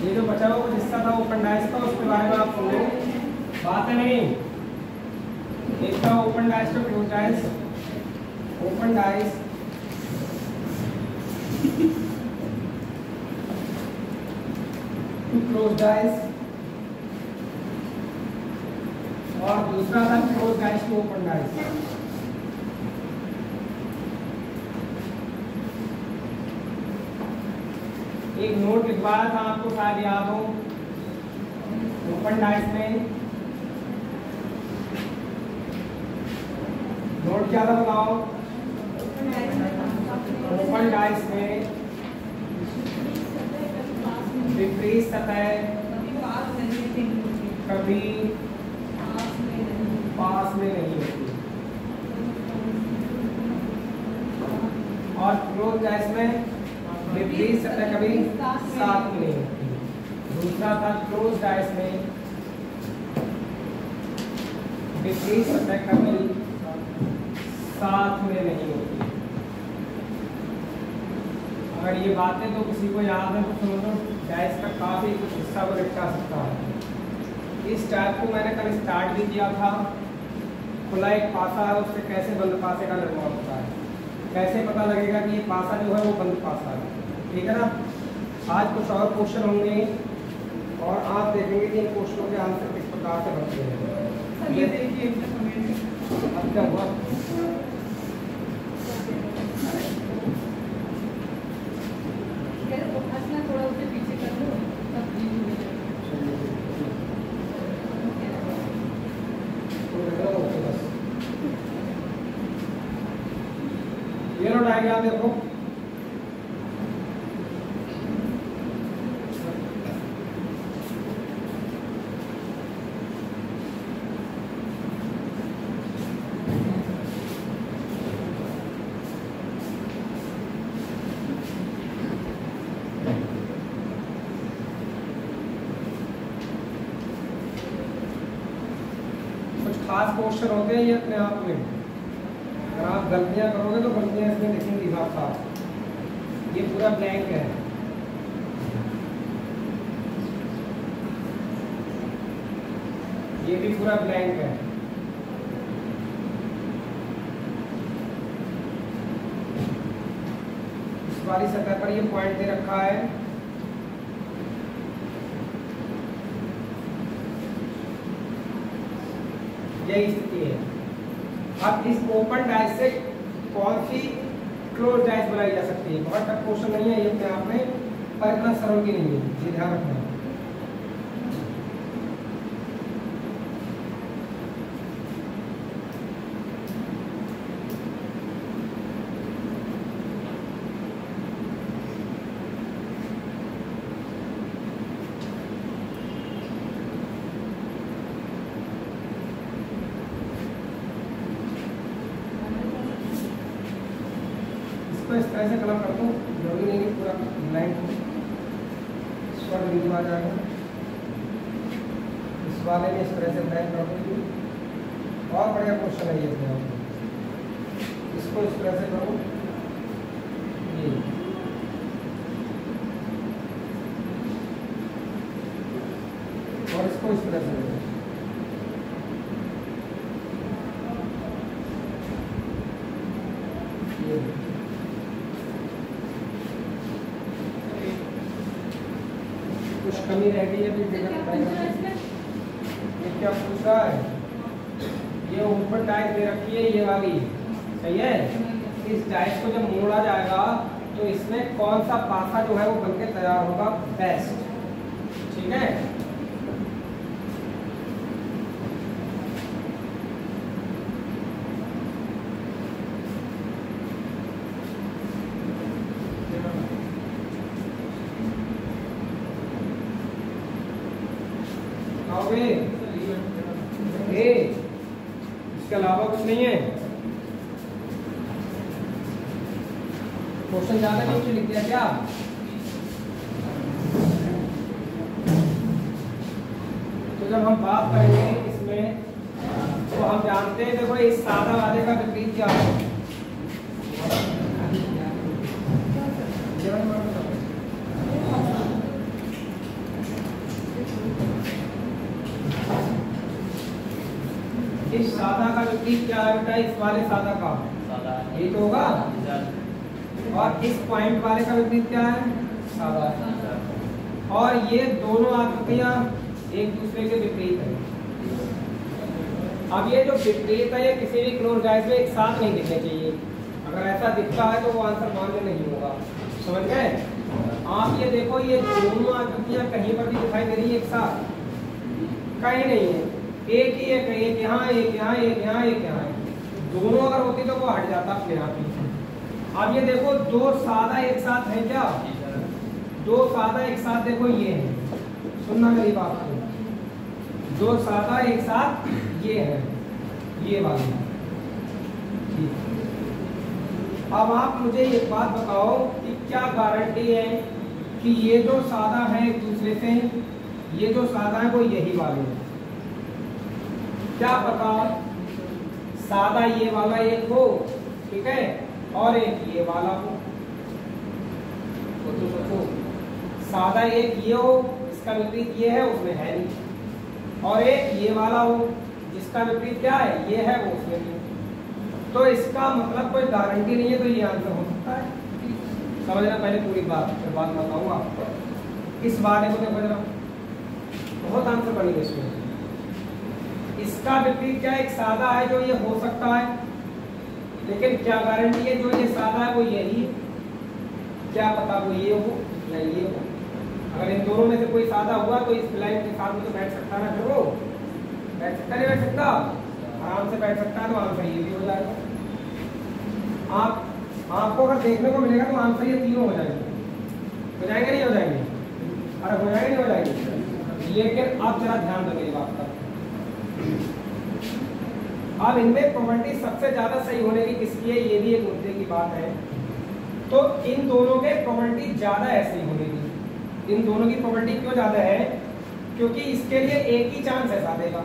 ये जो बचा हुआ कुछ हिस्सा था ओपन डाइस का, उसके बारे में आप सुनो, बात है नहीं। एक था open dice to close dice, open dice to close dice, और दूसरा था close dice to open dice. एक नोट लिखवाया था आपको, शायद याद हो, ओपन डाइस में नोट क्या था बताओ? ओपन डाइस में विपरीत सतह कभी पास में नहीं होती, और क्लोज डाइस में विपरीत सतह कभी साथ में नहीं होती। दूसरा था क्लोज डाइस में विपरीत सतह कभी साथ में नहीं होती। अगर ये बातें तो किसी को याद है तो समझो डाइस का काफी कुछ हिस्सा को निपटा सकता है। इस टाइप को मैंने कल स्टार्ट भी किया था। खुला एक पासा है, उससे कैसे बंद पासे का निर्माण होता है, कैसे पता लगेगा कि ये पासा जो है वो बंद पासा है, ठीक है ना। आज कुछ और क्वेश्चन होंगे और आप देखेंगे कि इन क्वेश्चनों के आंसर किस प्रकार से बनते हैं। ये देखिए अब क्या हुआ, थोड़ा उसे पीछे कर लो, ये लो डायग्राम देखो। खास क्वेश्चन होते हैं ये अपने आप में, अगर आप गलतियां करोगे तो गलतियां इसमें दिखेंगी साफ साफ। ये पूरा ब्लैंक है, ये भी पूरा ब्लैंक है। इस वाली सतह पर ये पॉइंट दे रखा है, यही स्थिति है। अब इस ओपन डाइस से कौन सी क्लोज डाइस बनाई जा सकती है? बहुत टफ क्वेश्चन नहीं है ये अपने आप में, पर इतना सरल भी नहीं है, ये ध्यान रखना। तो इस तरह से कलम कर दो, जरूरी नहीं कि पूरा लाइन स्वर बिंदु आ जाएगा। इस वाले में इस तरह से ब्लैंक कर दो। और बढ़िया क्वेश्चन है ये, इसको इस तरह से करो, ये और इसको इस तरह से करो। कुछ कमी रह गई है भी ये क्या पूछ रहा है? ये ऊपर डाइस दे रखी है ये वाली, सही है। इस डाइस को जब मोड़ा जाएगा तो इसमें कौन सा पासा जो है वो बनके तैयार होगा बेस्ट, ठीक है। इसके अलावा कुछ नहीं है। क्वेश्चन ज्यादा नीचे लिख दिया क्या? तो जब हम बात करेंगे इसमें तो हम जानते हैं, देखो इस सादा वाले का विपरीत क्या है? इस सादा का विपरीत क्या है बेटा, इस वाले सादा का ये तो होगा, और इस पॉइंट वाले का विपरीत क्या है, सादा है। और ये दोनों आकृतियां एक दूसरे के विपरीत है। अब ये जो विपरीत है ये किसी भी क्लोज डायस में एक साथ नहीं दिखने चाहिए। अगर ऐसा दिखता है तो वो आंसर मान्य नहीं होगा। समझ गए? आप ये देखो, ये दोनों आकृतियां कहीं पर भी दिखाई दे रही है एक साथ, कहीं नहीं है, एक ही एक है, एक यहाँ, एक यहाँ, एक यहाँ, एक यहाँ है। दोनों अगर होती तो वो हट जाता अपने आप ही। अब ये देखो, दो सादा एक साथ है क्या, दो सादा एक साथ देखो ये है, सुनना मेरी बात को, दो सादा एक साथ ये है, ये वाली। अब आप मुझे एक बात बताओ कि क्या गारंटी है कि ये जो सादा है एक दूसरे से, ये जो सादा है वो यही वाले हैं? क्या पता सादा ये वाला एक हो, ठीक है, और एक ये वाला हो। तो सोचो, सादा एक ये हो, इसका विपरीत ये है, उसमें है नहीं, और एक ये वाला हो जिसका विपरीत क्या है, ये है, वो उसमें नहीं। तो इसका मतलब कोई गारंटी नहीं है, तो ये आंसर हो सकता है। समझना पहले पूरी बात, फिर बात बताऊंगा आपको। इस वाले को देखो जरा, बहुत आंसर बनेंगे इसमें। इसका विपरीत क्या, एक सादा है जो ये हो सकता है, लेकिन क्या गारंटी है जो ये सादा है वो यही है? क्या पता वो ये हो या ये हो। अगर इन दोनों में से कोई सादा हुआ तो इस लाइन के साथ में तो बैठ सकता है ना, फिर वो बैठ सकता नहीं, बैठ सकता, आराम से बैठ सकता है, तो आंसर ये भी हो जाएगा। आपको अगर देखने को मिलेगा तो आंसर ये तीनों हो जाएंगे, हो जाएंगे नहीं हो जाएंगे, अरे हो जाएंगे नहीं हो जाएंगे। लेकिन आप जरा ध्यान दो मेरी बात का, अब इनमें प्रोबेबिलिटी सबसे ज्यादा सही होने की किसकी है, ये भी एक मुद्दे की बात है। तो इन दोनों के प्रोबेबिलिटी ज्यादा ऐसी होने की, इन दोनों की प्रोबेबिलिटी क्यों ज्यादा है, क्योंकि इसके लिए एक ही चांस है सादे का,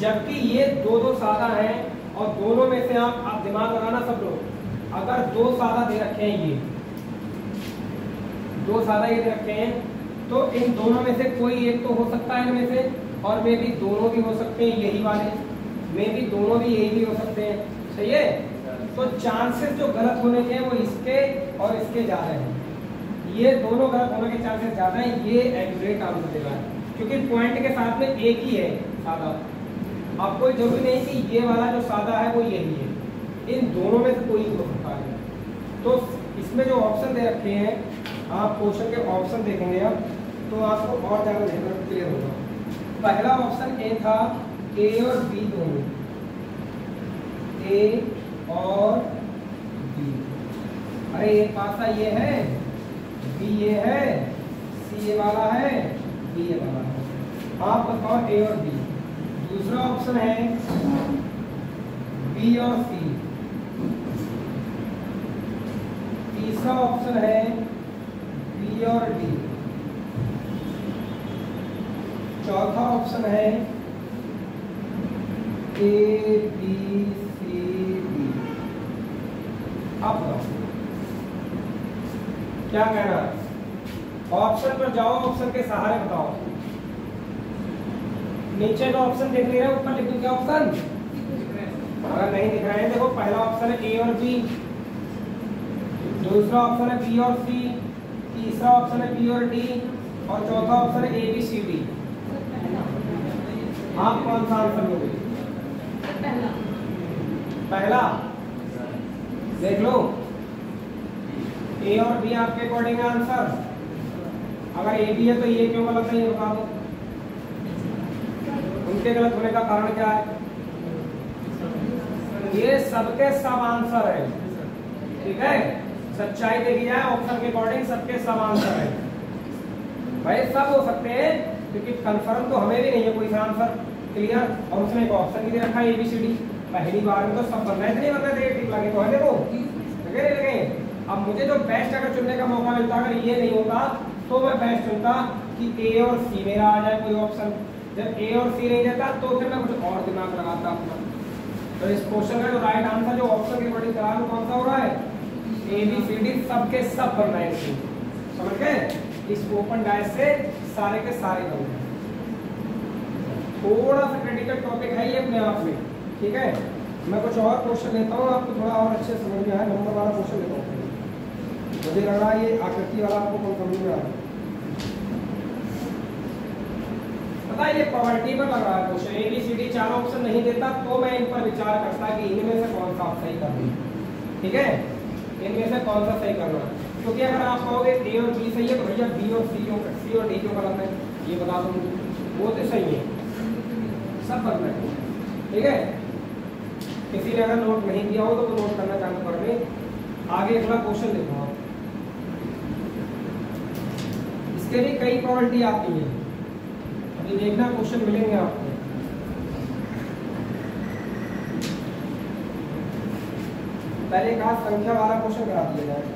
जबकि ये दो दो सादा हैं, और दोनों में से आप दिमाग लगाना सब लोग, अगर दो सादा दे रखे हैं, ये दो सादा ये दे रखे हैं, तो इन दोनों में से कोई एक तो हो सकता है इनमें से, और मे भी दोनों भी हो सकते हैं यही वाले, मे भी दोनों भी यही भी हो सकते हैं, सही है। तो चांसेस जो गलत होने के हैं वो इसके और इसके ज्यादा हैं, ये दोनों गलत होने के चांसेस ज्यादा हैं, ये एक्यूरेट आंसर देगा है, क्योंकि पॉइंट के साथ में एक ही है सादा। अब कोई जरूरी नहीं कि ये वाला जो सादा है वो यही है, इन दोनों में से कोई हो सकता है। तो इसमें जो ऑप्शन दे रखे हैं, आप क्वेश्चन के ऑप्शन देखेंगे अब तो आपको और ज्यादा क्लियर होगा। पहला ऑप्शन ए था, ए और बी दोनों, ए और बी, अरे एक पासा ये है, बी ये है, सी ये वाला है, बी ये वाला है। आप बताओ ए और बी। दूसरा ऑप्शन है बी और सी। तीसरा ऑप्शन है बी और डी। चौथा ऑप्शन है ए बी सी डी। अब क्या कहना है, ऑप्शन पर जाओ, ऑप्शन के सहारे बताओ। नीचे का ऑप्शन देख ले रहे हो, ऊपर लिखो क्या ऑप्शन, अगर नहीं दिख रहे हैं देखो, पहला ऑप्शन है ए और बी, दूसरा ऑप्शन है बी और सी, तीसरा ऑप्शन है बी और डी, और चौथा ऑप्शन है ए बी सी डी। आप कौन सा आंसर लोगे? पहला देख लो, ए और बी आपके अकॉर्डिंग आंसर। अगर ए बी है तो ये क्यों गलत है ये बता दो, उनके गलत होने का कारण क्या है? ये सबके सब आंसर है, ठीक है, सच्चाई देखी जाए ऑप्शन के अकॉर्डिंग सबके सब आंसर है। भाई सब हो सकते हैं, क्योंकि कंफर्म तो हमें भी नहीं है कोई सा आंसर, क्लियर। और उसने एक ऑप्शन भी दे रखा है ABCD, पहली बार में तो सब बनना नहीं बनना चाहिए, टिक लगे तो है देखो, लगे लगे। अब मुझे जो बेस्ट अगर चुनने का मौका मिलता, अगर ये नहीं होता तो मैं बेस्ट चुनता कि ए और सी मेरा आ जाए कोई ऑप्शन। जब ए और सी नहीं देता तो फिर मैं कुछ और दिमाग लगाता अपना। तो इस क्वेश्चन का जो राइट आंसर जो ऑप्शन के अकॉर्डिंग करा लो कौन सा हो रहा है, ABCD सबके सब बनना है। समझ गए? इस ओपन डायस से सारे के सारे बन गए। थोड़ा सा क्रिटिकल टॉपिक है ये अपने आप में, ठीक है, मैं कुछ और क्वेश्चन लेता हूँ, आपको थोड़ा और अच्छे समझ में आए। नंबर वाला क्वेश्चन लेता हूँ। मुझे लग रहा है ये आकृति वाला आपको कौन समझ में आ रहा है। पता है ये प्रॉपर्टी पर लग रहा है क्वेश्चन, ABCD 4 ऑप्शन नहीं देता तो मैं इन पर विचार करता कि इनमें से कौन सा आप सही करना है। ठीक है, इनमें से कौन सा सही करना है, क्योंकि अगर आप कहोगे A और B सही है तो भैया B और C और D क्यों गलत है, ये बता दूँ, वो तो सही है, सब परफेक्ट है। ठीक है, किसी ने अगर नोट नहीं किया हो तो वो नोट करना चालू कर दे। आगे अगला क्वेश्चन देखो आप, इसके भी कई प्रॉपर्टी आती है, अभी देखना क्वेश्चन मिलेंगे आपको। पहले कहा संख्या वाला क्वेश्चन करा दिया जाए।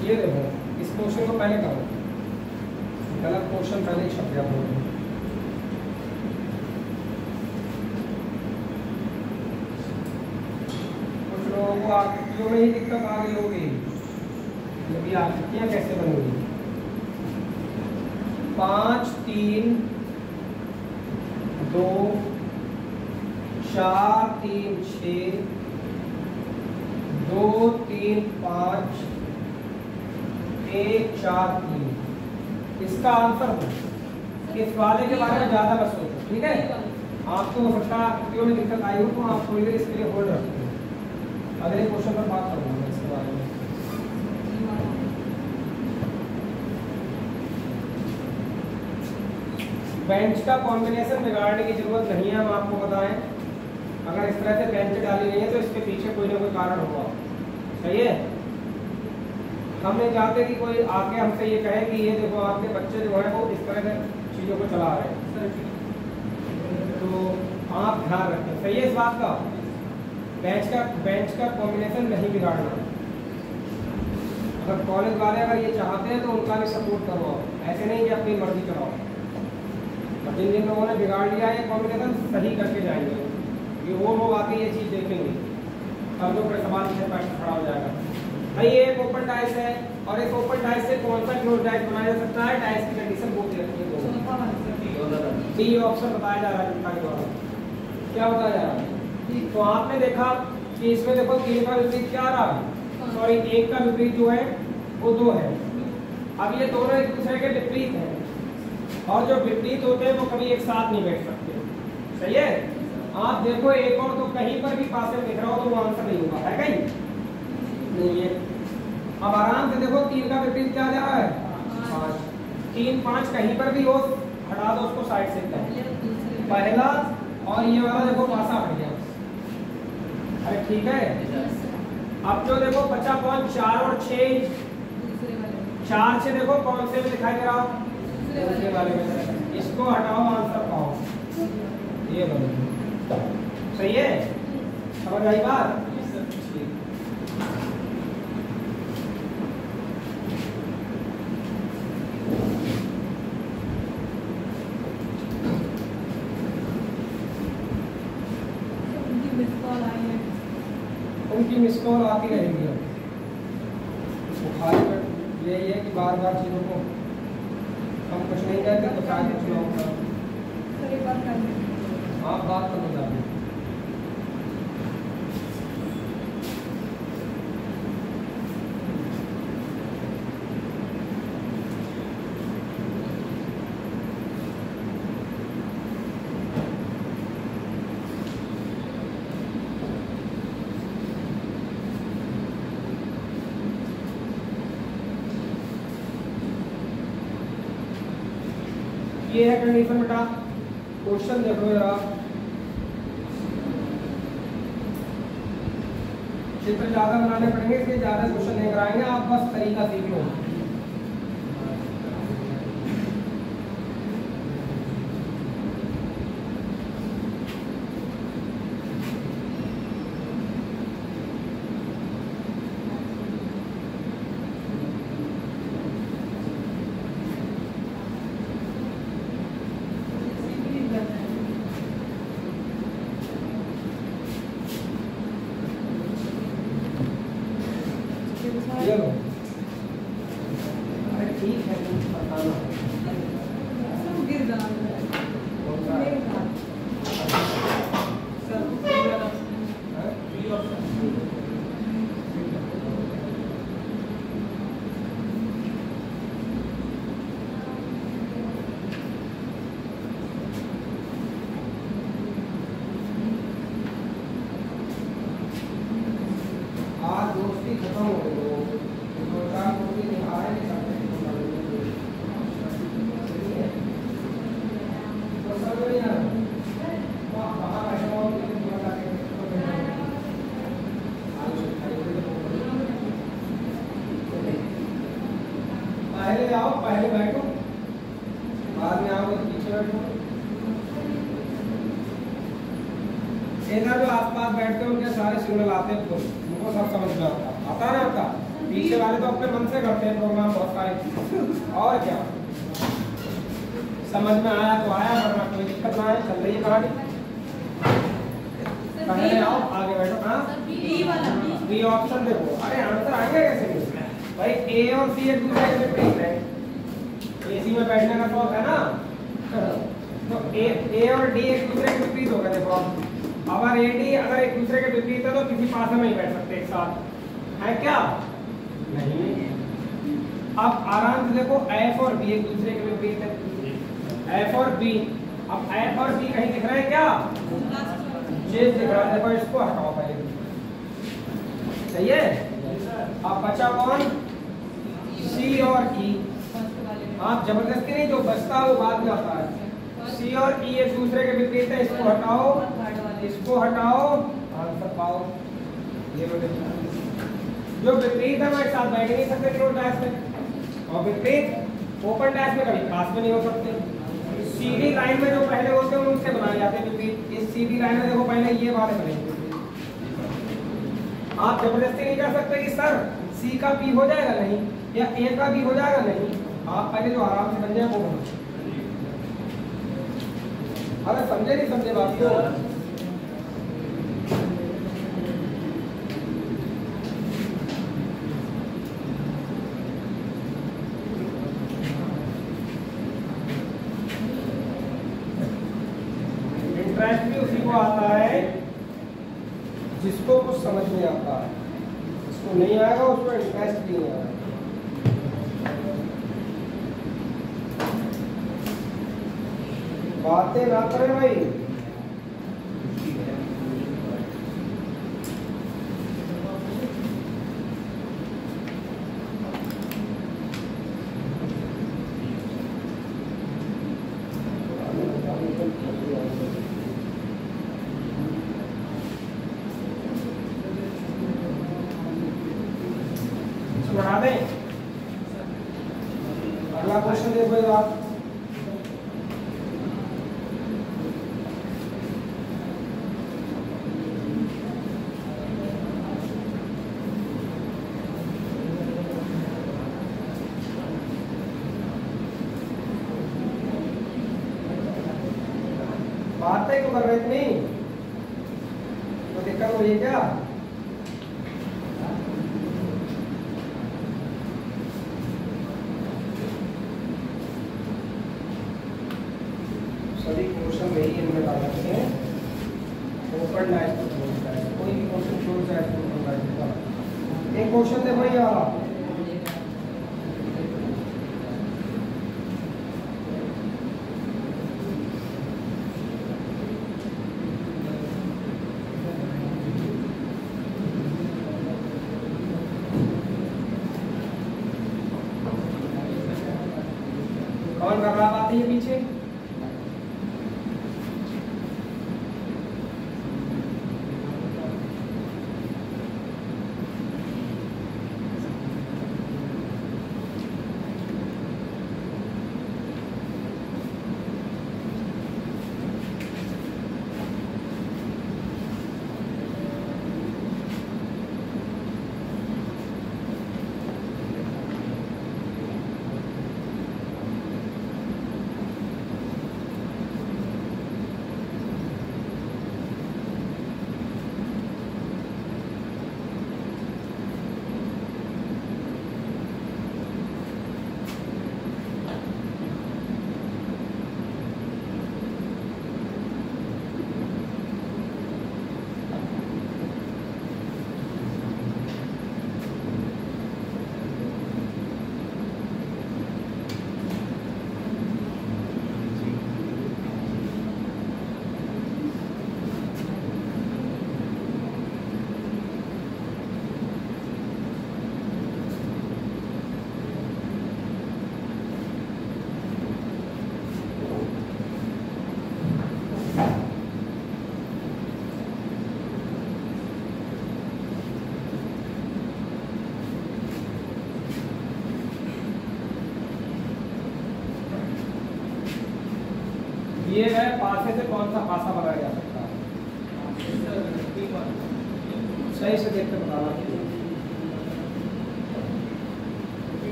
ये देखो इस क्वेश्चन को पहले करो, गलत क्वेश्चन पहले ही छप गया बोर्ड में। कुछ लोगों को आकृतियों में ही दिक्कत आ गई होगी, ये आकृतियां कैसे बनेंगी। 5 3 2 4 3 6 2 3 5 1 4 3। इसका आंसर हो, इस वाले के बारे में ज्यादा मत सोचो। ठीक है, आपको हो सकता है आकृतियों में दिक्कत आई हो तो आप थोड़ी देर इसके लिए होल्ड रखते हो, अगले क्वेश्चन पर बात करूंगा मैं इसके बारे में। बेंच का कॉम्बिनेशन बिगाड़ने की जरूरत नहीं है, हम आपको बताएं। अगर इस तरह से बेंच डाली गई है तो इसके पीछे कोई ना कोई कारण होगा। सही है, हम नहीं चाहते कि कोई आके हमसे ये कहे कि ये देखो आपके बच्चे जो है वो इस तरह से चीज़ों को चला रहे हैं, तो आप ध्यान रखें। सही है इस बात का, बेंच का कॉम्बिनेशन नहीं बिगाड़ना। अगर कॉलेज वाले अगर ये चाहते हैं तो उनका भी सपोर्ट करो, ऐसे नहीं कि अपनी मर्जी चलाओ। जिन जिन लोगों ने बिगाड़ लिया ये कॉम्बिनेशन सही करके जाएंगे, ये वो लोग आके ये चीज़ देखेंगे, तब लोग सवाल से खड़ा हो जाएगा। भाई ये एक ओपन डाइस है और इस ओपन डाइस से कौन सा क्लोज डाइस बनाया जा सकता है, डाइस की कंडीशन बहुत दे रखी है। डी ऑप्शन बताया जा रहा है, क्या बताया जा रहा है। तो आपने देखा कि इसमें देखो 3 का विपरीत क्या आ रहा है, सॉरी 1 का विपरीत जो है वो 2 है। अब ये दोनों एक दूसरे के विपरीत हैं और जो विपरीत होते हैं वो कभी एक साथ नहीं बैठ सकते। सही है, आप देखो एक और तो कहीं पर भी पास में दिख रहा हो तो वो आंसर नहीं होगा, है कहीं नहीं है। अब आराम से देखो 3 का विपरीत क्या जा रहा है 5, 3 5 कहीं पर भी हो हटा दो उसको साइड से, पहला और ये वाला देखो पासा हट गया। अरे ठीक है, अब जो देखो बचा कौन 4 और 6, 4 से देखो कौन से में दिखाई दे रहा हो, दूसरे वाले में, इसको हटाओ आंसर पाओ, ये बोलो। सही है, समझ आई बात। उनकी मिस कॉल आती रहेगी। बुखार पर यही है कि बार बार चीज़ों को हम कुछ नहीं कहते तो शायद कुछ ना होगा। आप बात करना चाहते हैं। ये है कंडीशन बेटा। क्वेश्चन देखो जरा, चित्र ज्यादा बनाने पड़ेंगे इसलिए ज्यादा क्वेश्चन नहीं कराएंगे, आप बस तरीका सीख लो। इधर जो आसपास बैठते हैं उनके सारे सिग्नल आते हैं फुल, उनको सब समझ में आता ना आता। पीछे वाले तो अपने मन से करते हैं प्रोग्राम बहुत सारे, और क्या समझ में आया तो आया, वरना कोई दिक्कत ना है। चल रही है कहानी, पहले आओ आगे बैठो। हाँ बी ऑप्शन देखो, अरे आंसर आएगा कैसे भाई? ए और सी एक दूसरे के विपरीत है, एसी में बैठने का शौक है ना, तो ए और डी एक दूसरे के विपरीत होगा। देखो अगर ए डी अगर एक दूसरे के विपरीत है तो किसी पास में नहीं बैठ सकते एक साथ, है क्या? नहीं। अब आराम से देखो एफ और बी एक दूसरे के विपरीत है, एफ और बी। अब एफ और बी कहीं दिख रहे हैं क्या? चेंज दिख रहा है, देखो इसको हटाओ पहले, सही है। अब बचा कौन? सी और ई। आप जबरदस्ती नहीं, जो बचता है वो बाद में आता है। सी और ई एक दूसरे के विपरीत है, इसको हटाओ, इसको हटाओ, आंसर पाओ। ये जो विपरीत है वो एक साथ बैठ नहीं सकते क्लोज डैश में, और विपरीत ओपन डैश में कभी पास में नहीं हो सकते। सीधी लाइन में जो पहले होते हैं उनसे बनाए जाते हैं विपरीत। इस सीधी लाइन में देखो पहले ये वाले बनेंगे, आप जबरदस्ती नहीं कर सकते कि सर सी का बी हो जाएगा, नहीं, या ए का बी हो जाएगा, नहीं। आप पहले जो आराम से बन जाए वो बनो। अगर समझे नहीं समझे बात को, इंटरेस्ट भी उसी को आता है जिसको कुछ समझ नहीं आता है, जिसको नहीं आएगा उसको इंटरेस्ट भी नहीं आएगा। बातें ना करें भाई। बढ़ा दें, अगला क्वेश्चन देखो आप। बातें क्यों कर रहे इतनी? तो दिक्कत हो रही है क्या? सभी क्वेश्चन वही इनमें डाल रखे हैं, ओपन डैश पर क्लोज डैश, कोई भी क्वेश्चन क्लोज डैश पर ओपन डैश पर। एक क्वेश्चन देखो ये वाला, कौन कर रहा बात है ये पीछे? दिए गए पासे से कौन सा पासा बनाया जा सकता है? सही से देख कर बताना।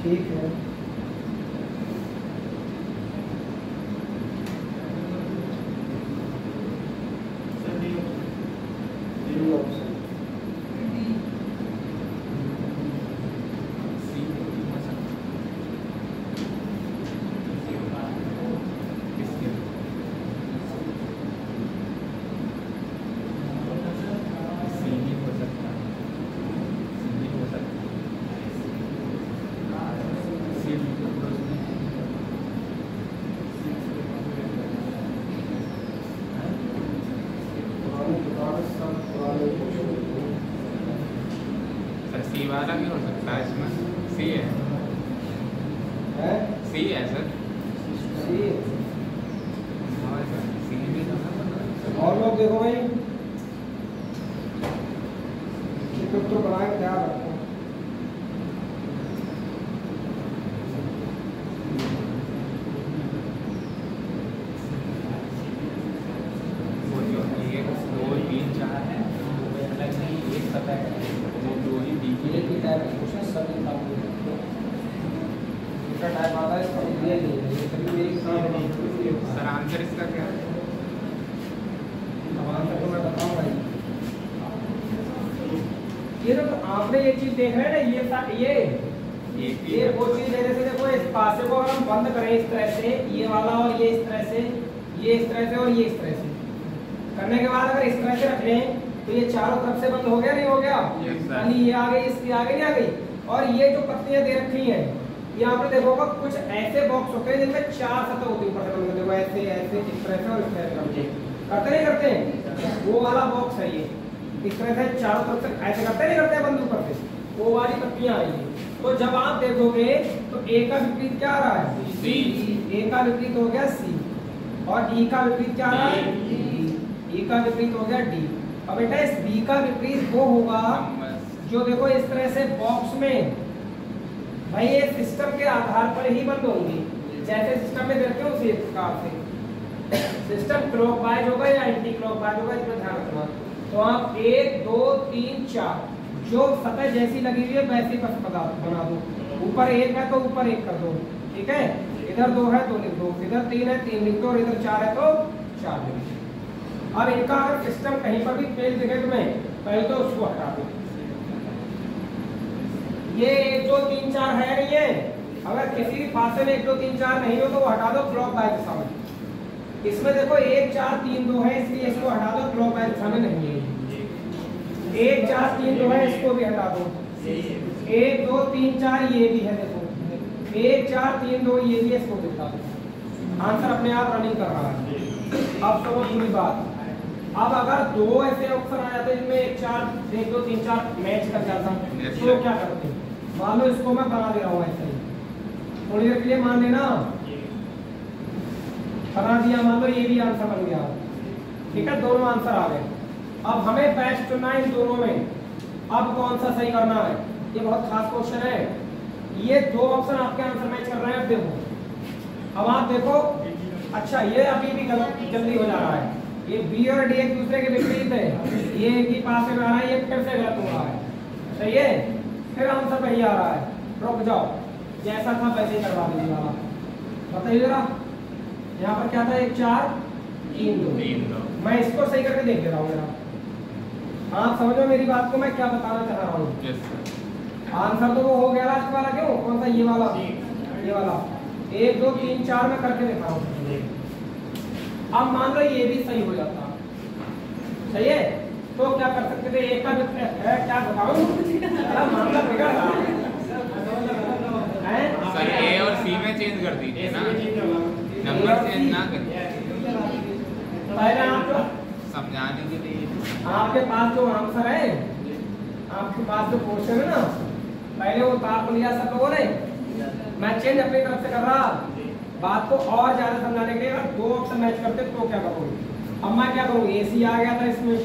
ठीक है। सर सी वाला भी हो सकता है इसमें। सी है सी है सर। सी और सर सी भी तो है। और लोग देखो भाई, तो बनाए ध्यान रखो। वो जो एक 2 3 4 है वो अलग नहीं, एक पता है वो दो ही दी की एक ही टाइप का क्वेश्चन सभी काम में दूसरा टाइप आता है, इसका दिया नहीं है। ये सभी मेरी काम नहीं। सर आंसर इसका क्या है? अब आंसर तो मैं बताऊंगा ही। ये तो आपने ये चीज देख रहे हैं ना, ये वो चीज लेने से देखो, इस पासे को अगर हम बंद करें इस तरह से, ये वाला और ये इस तरह से, ये इस तरह से और ये इस तरह से करने के बाद अगर इस तरह से रख लें तो ये चारों तरफ से बंद हो गया, नहीं हो गया? यानी ये आ गई, इसकी आगे नहीं आ गई। और ये जो पत्तियां दे रखी हैं, यहाँ पर देखोगा कुछ ऐसे बॉक्स होते हैं जिनमें 4 सतह होती है ऊपर से बंद कर, देखो ऐसे ऐसे इस तरह से और इस तरह से करते नहीं करते? वो वाला बॉक्स है ये, इस तरह से चारों तरफ से ऐसे करते नहीं करते बंद ऊपर से, वो वाली पत्तियां आएगी। तो जब आप देखोगे तो ए का विपरीत क्या आ रहा है? सी। ए का विपरीत हो गया सी, और डी का विपरीत क्या आ रहा है? डी। ई का विपरीत हो गया डी। अब बेटा इस बी का विपरीत वो होगा जो देखो इस तरह से बॉक्स में, भाई ये सिस्टम के आधार पर ही बंद होंगी, जैसे सिस्टम में देखते हो उसी प्रकार से। सिस्टम क्लॉकवाइज होगा या एंटी क्लॉकवाइज होगा, इसमें ध्यान रखना। तो आप 1 2 3 4 जो सतह जैसी लगी हुई है वैसी बस बना दो। ऊपर 1 है तो ऊपर 1 कर दो, ठीक है? इधर 2 है तो लिख दो, इधर 3 है 3 लिख दो, और इधर 4 है तो 4 लिख दो। अब इनका अगर सिस्टम कहीं पर भी फेल दिखे तुम्हें, पहले तो उसको हटा दो। ये 1 2 3 4 है नहीं है, अगर किसी भी फासे में 1 2 3 4 नहीं हो तो वो हटा दो क्लॉकवाइज दिशा में। इसमें देखो 1 4 3 2 है, इसलिए इसको हटा दो, क्लॉकवाइज दिशा में नहीं है। 1 4 3 2 है, इसको भी हटा दो। 1 2 3 4 ये भी है, देखो 1 4 3 2 ये भी, इसको भी हटा दो। आंसर अपने आप रनिंग कर रहा है। अब समझो पूरी बात। अब अगर 2 ऐसे ऑप्शन आ जाते हैं जिनमें 1 4 1 2 3 4 मैच कर जाता तो क्या करते हैं? मान लो इसको मैं बना दे रहा हूँ ऐसे ही, थोड़ी देर के लिए मान लेना, बना दिया, मान लो ये भी आंसर बन गया, ठीक है? दोनों आंसर आ गए। अब हमें बेस्ट चुनना है इन दोनों में, अब कौन सा सही करना है? ये बहुत खास क्वेश्चन है। ये 2 ऑप्शन आपके आंसर मैच कर रहे हैं। अब देखो, अब आप देखो, अच्छा ये अभी भी गलत जल्दी हो जा रहा है, ये बी और डी एक दूसरे के विपरीत है, ये एक ही पास में आ रहा है, ये फिर से गलत हो रहा है, सही है? फिर आंसर वही आ रहा है। रुक जाओ, जैसा था वैसे ही करवा दीजिए वाला, बताइए जरा। यहाँ पर क्या था? 1 4 3 2। मैं इसको सही करके देख ले रहा हूँ जरा, आप समझो मेरी बात को, मैं क्या बताना चाह रहा हूँ। आंसर तो वो हो गया लास्ट वाला, क्यों? कौन सा? ये वाला, ये वाला 1 2 3 4 में करके देखा हूँ। अब मान लो ये भी सही हो जाता, सही है? तो क्या कर सकते थे? एक का क्या बताऊं, मामला बिगड़ रहा है। सर ए और सी में चेंज कर दीजिए ना, नंबर चेंज ना करिए। पहले आप समझाने के लिए आपके पास जो आंसर है, आपके पास जो क्वेश्चन है ना, पहले वो उतार लिया सब लोगों ने। मैं चेंज अपनी तरफ से कर रहा, बात को और ज्यादा समझाने के लिए। अगर 2 ऑप्शन मैच करते तो क्या करूँगी? अब मैं क्या करूँ? AC आ गया था इसमें,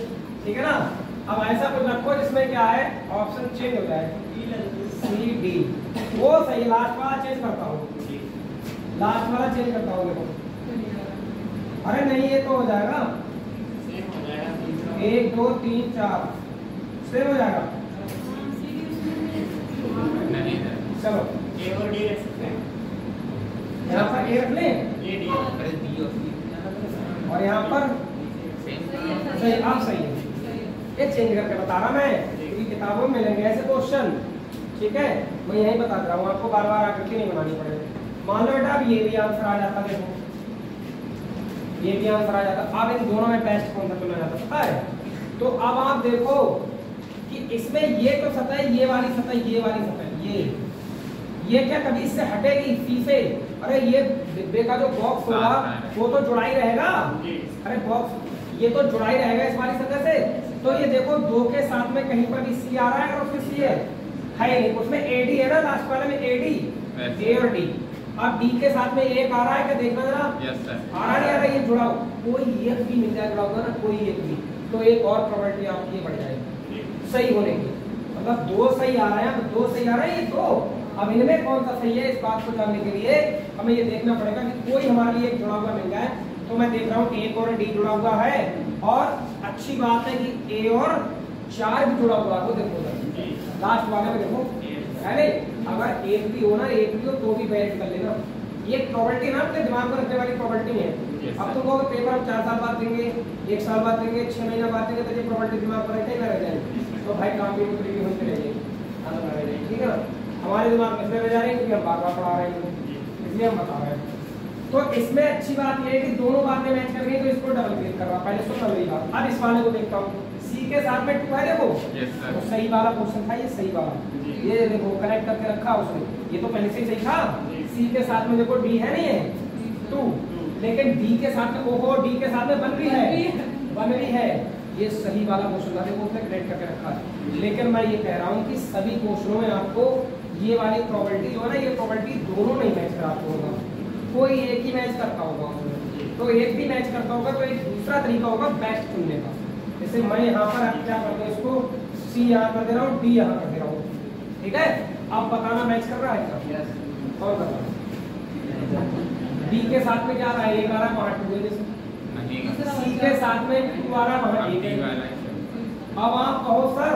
ठीक है ना? अब ऐसा कुछ रखो जिसमें क्या है, ऑप्शन चेंज हो जाए, C D। वो सही, लास्ट वाला चेंज करता हूँ, लास्ट वाला चेंज करता हूँ। देखो, अरे नहीं ये तो हो जाएगा, 1 2 3 4 सेम हो जाएगा। नहीं है। चलो ए और डी रख सकते हैं। यहाँ पर ए रख लें ए डी अरे डी और सी और यहाँ पर सेम। सही, आप सही है। ये चेंज करके बता रहा मैं, क्योंकि किताबों में मिलेंगे ऐसे क्वेश्चन। ठीक है, मैं यही बता रहा हूँ आपको, बार बार आकर के नहीं बनानी पड़ेगी। मान लो बेटा अब ये भी आंसर आ जाता, देखो ये भी आंसर आ जाता। अब इन दोनों में बेस्ट कौन सा चुना जाता पता है? तो अब आप देखो कि इसमें ये तो सतह, ये वाली सतह, ये वाली सतह, ये क्या कभी इससे हटेगी सी से? अरे ये डिब्बे का जो बॉक्स होगा वो तो जुड़ा ही रहेगा। अरे बॉक्स ये तो जुड़ा ही रहेगा इस वाली सतह से। तो ये देखो 2 के साथ में कहीं पर भी सी आ रहा है और उसमें सी है नहीं, उसमें एडी है ना, लास्ट वाले में एडी, ए और डी। अब डी के साथ में एक आ रहा है, क्या देखना जरा? Yes sir. आ रहा नहीं आ रहा? ये जुड़ा हो, कोई एक भी मिल जाए जुड़ा होगा ना, कोई एक भी, तो एक और प्रोबेबिलिटी आपकी बढ़ जाएगी सही होने की। मतलब 2 सही आ रहे हैं, अब 2 सही आ रहे हैं ये 2। अब इनमें कौन सा सही है, इस बात को जानने के लिए हमें ये देखना पड़ेगा कि कोई हमारे लिए एक जुड़ा हुआ मिल जाए। तो मैं देख रहा हूँ एक और डी जुड़ा हुआ है, और अच्छी बात है कि ए और 4 भी जुड़ा हुआ है। देखो लास्ट वाले में देखो, अरे अगर एक भी हो ना, एक भी हो तो भी बैठ कर लेना। ये प्रोबेबिलिटी ना अपने दिमाग में रखने वाली प्रोबेबिलिटी है। अब तुम कहोगे पेपर हम 4 साल बाद देंगे, 1 साल बाद देंगे, 6 महीना बाद देंगे, तो ये प्रोबेबिलिटी दिमाग पर रखे ना रह जाए तो भाई काम भी उतरी होती रहेगी। ठीक है ना, हमारे दिमाग में रह जा रही है क्योंकि हम बार बार पढ़ा रहे हैं, इसलिए हम बता रहे हैं। तो इसमें अच्छी बात यह है कि दोनों बातें मैच कर गई, तो इसको डबल क्लिक कर रहा। पहले सुन मेरी बात। अब इस वाले को देखता हूँ, सी के साथ में 2 है, देखो तो सही वाला क्वेश्चन था ये, सही वाला। ये देखो कनेक्ट करके रखा उसने, ये तो पहले से ही सही था। सी के साथ में देखो डी है नहीं है 2, लेकिन डी के साथ में ओहो, डी के साथ में 1 भी है, ये सही वाला क्वेश्चन था, देखो उसने कनेक्ट करके रखा है। लेकिन मैं ये कह रहा हूँ कि सभी क्वेश्चनों में आपको ये वाली प्रोबेबिलिटी जो है ना, ये प्रोबेबिलिटी दोनों नहीं मैच कराते होगा, कोई एक ही मैच करता होगा उसमें। तो एक भी मैच करता होगा तो एक दूसरा तरीका होगा बेस्ट चुनने का। जैसे मैं यहाँ पर क्या कर रहा हूँ, इसको सी यहाँ कर दे रहा हूँ, डी यहाँ कर दे रहा हूँ। ठीक है, अब बताना मैच कर रहा है क्या? कौन कर रहा है? डी के साथ में क्या आ रहा है, 1 आ रहा है, वहाँ 2 है, जैसे सी के साथ में 2 आ रहा है, वहाँ 1 है। अब आप कहो सर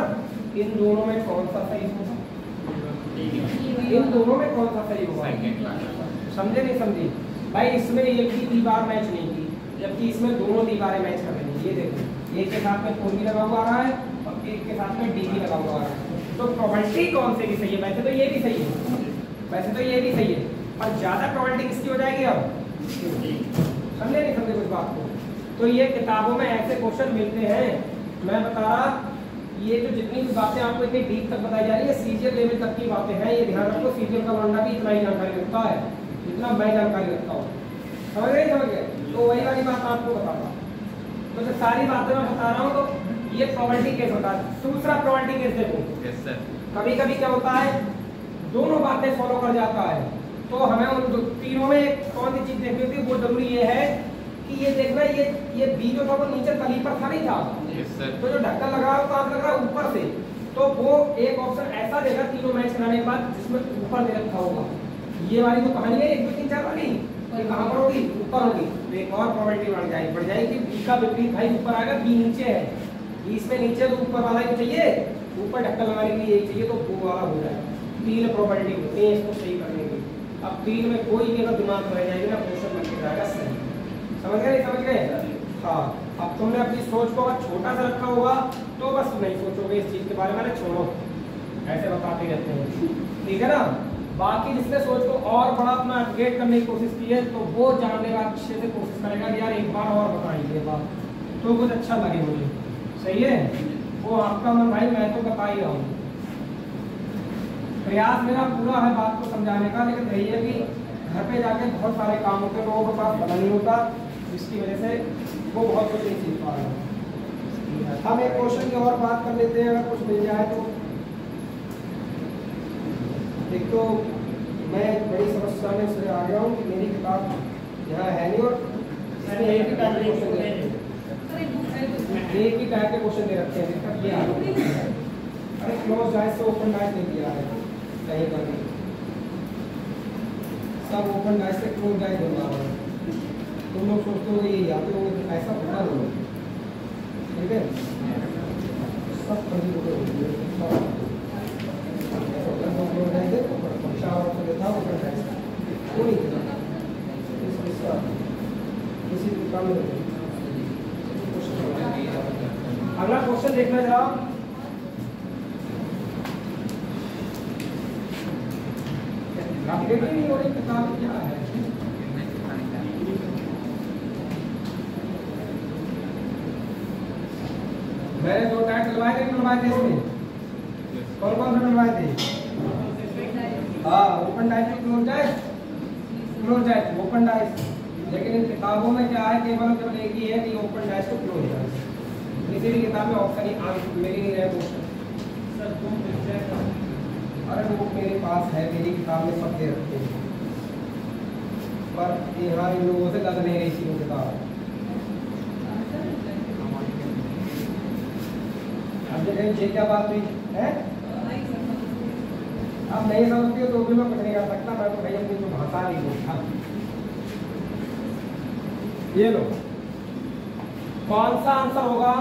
इन दोनों में कौन सा सही होगा? इन दोनों में कौन सा सही होगा? समझे नहीं समझे भाई? इसमें एक भी दीवार मैच नहीं की, जबकि इसमें दोनों दीवारें मैच कर रही हैं। ये देखो एक के साथ में 4 भी लगा हुआ आ रहा है और एक के साथ में डी भी लगा हुआ आ रहा है। तो प्रोबेबिलिटी कौन से की सही है? वैसे तो ये भी सही है, वैसे तो ये भी सही है, और ज्यादा प्रोबेबिलिटी किसकी हो जाएगी अब? समझे नहीं समझे कुछ बात को? तो ये किताबों में ऐसे क्वेश्चन मिलते हैं। मैं बता रहा, ये जो जितनी भी बातें आपको इतनी डीप तक बताई जा रही है, सीजीएल लेवल तक की बातें हैं। ये ध्यान रखो, सीजीएल का लौंडा भी इतना ही जानकारी रखता है जितना मैं जानकारी रखता हूँ। समझ गए? समझ गए? तो वही वाली बात आपको बताता। तो जो सारी बातें मैं बता रहा हूँ, तो ये प्रोबेबिलिटी केस होता है। दूसरा प्रोबेबिलिटी केस देखो, यस सर। कभी कभी क्या होता है, दोनों बातें फॉलो कर जाता है, तो हमें उन तीनों में कौन सी चीज देखनी होती है? वो जरूरी ये है कि ये देखना, ये बी जो था वो नीचे तली पर था, नहीं था? Yes sir. तो जो ढक्कन लगा है वो कहाँ से लग रहा है? ऊपर से। तो वो एक ऑप्शन ऐसा देगा तीनों मैच कराने के बाद जिसमें ऊपर दे रखा होगा। ये वाली तो कहानी है 1 2 3 4 वाली, ये कहाँ पर होगी? ऊपर होगी। तो एक और प्रोबेबिलिटी बढ़ जाएगी। बी का विपरीत भाई ऊपर आएगा, बी नीचे है, बी इसमें नीचे, तो ऊपर वाला ही चाहिए, ऊपर ढक्कन लगाने के लिए यही चाहिए, तो वो वाला हो जाएगा। 3 प्रोबेबिलिटी होती है इसको सही करने की। अब 3 में कोई भी अगर दिमाग में रह जाएगी ना, क्वेश्चन बन के जाएगा सही। समझ गए? समझ गए? हाँ। अब तुमने अपनी सोच को अगर छोटा सा रखा होगा तो बस नहीं सोचोगे इस चीज के बारे में, छोड़ो, ऐसे बताते रहते हैं। ठीक है ना? बाकी जिसने सोच को और बड़ा अपना अपग्रेड करने की कोशिश की है, तो वो जानने का अच्छे से कोशिश करेगा कि यार एक बार और बताइए बात, तो कुछ अच्छा लगे मुझे। सही है? वो आपका मन भाई, मैं तो बता ही रहा हूँ। प्रयास मेरा पूरा है बात को समझाने का, लेकिन यही है कि घर पे जाके बहुत सारे काम होते हैं, लोगों के पास पता नहीं होता, जिसकी वजह से वो बहुत कुछ नहीं सीख पा रहे हैं। हम एक क्वेश्चन की और बात कर लेते हैं, अगर कुछ मिल जाए तो। एक तो मैं बड़ी समस्या में से आ गया हूँ कि मेरी किताब यहाँ है नहीं, और इसमें एक ही टाइप के क्वेश्चन दे रखे हैं, एक ही टाइप के क्वेश्चन दे रखे हैं। दिक्कत ये आ रही है, अरे क्लोज डाइस से ओपन डाइस नहीं दिया है कहीं पर भी, सब ओपन डाइस से क्लोज डाइस बना हुआ है। तुम लोग सोचते हो ये आते हो, ऐसा होता नहीं। ठीक है, सब कहीं को अगला क्वेश्चन देखना जरा। अपडेट ही नहीं हो रही किताब क्या है। मैंने 2 टाइप डलवाए थे, डलवाए थे इसमें कौन कौन से डलवाए थे? हाँ, open dice, close dice, close dice, open dice. लेकिन इन किताबों में क्या है, केवल एक ही है कि ओपन डाइस को क्लोज डाइस। किसी भी किताब में ऑप्शन ही मिल ही नहीं रहा क्वेश्चन। अरे वो मेरे पास है, मेरी किताब में सब दे रखते हैं, पर यहाँ इन लोगों से लग नहीं रही थी वो किताब। अब ये क्या बात हुई है? अब नहीं समझती हो तो भी मैं कुछ नहीं कर सकता। मैं तो भाई अपनी जो भाषा नहीं बोलता। ये लो, कौन सा आंसर होगा?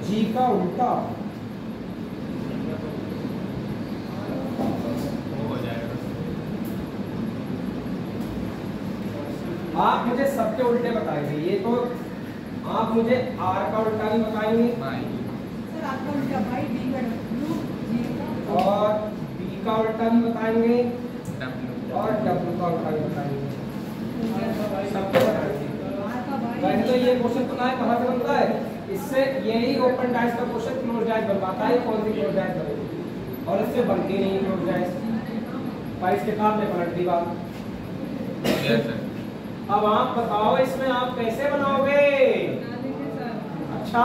जी का उल्टा। आप मुझे सबके उल्टे बताएंगे। ये तो आप मुझे आर का उल्टा भी बताएंगे सर, आपका उल्टा भाई, डी का डब्ल्यू, जी का और बी का उल्टा भी बताएंगे और डब्ल्यू का उल्टा भी बताएंगे, सबको बताएंगे। वैसे तो ये क्वेश्चन पता है कहाँ से बनता है? इससे यही ओपन डाइस का क्वेश्चन क्लोज डाइस बनवाता है। कौन सी क्लोज डाइस बनेगी? और इससे बनती नहीं क्लोज डाइस। पर इसके काम में पलट दी बात। अब आप बताओ इसमें आप कैसे बनाओगे? अच्छा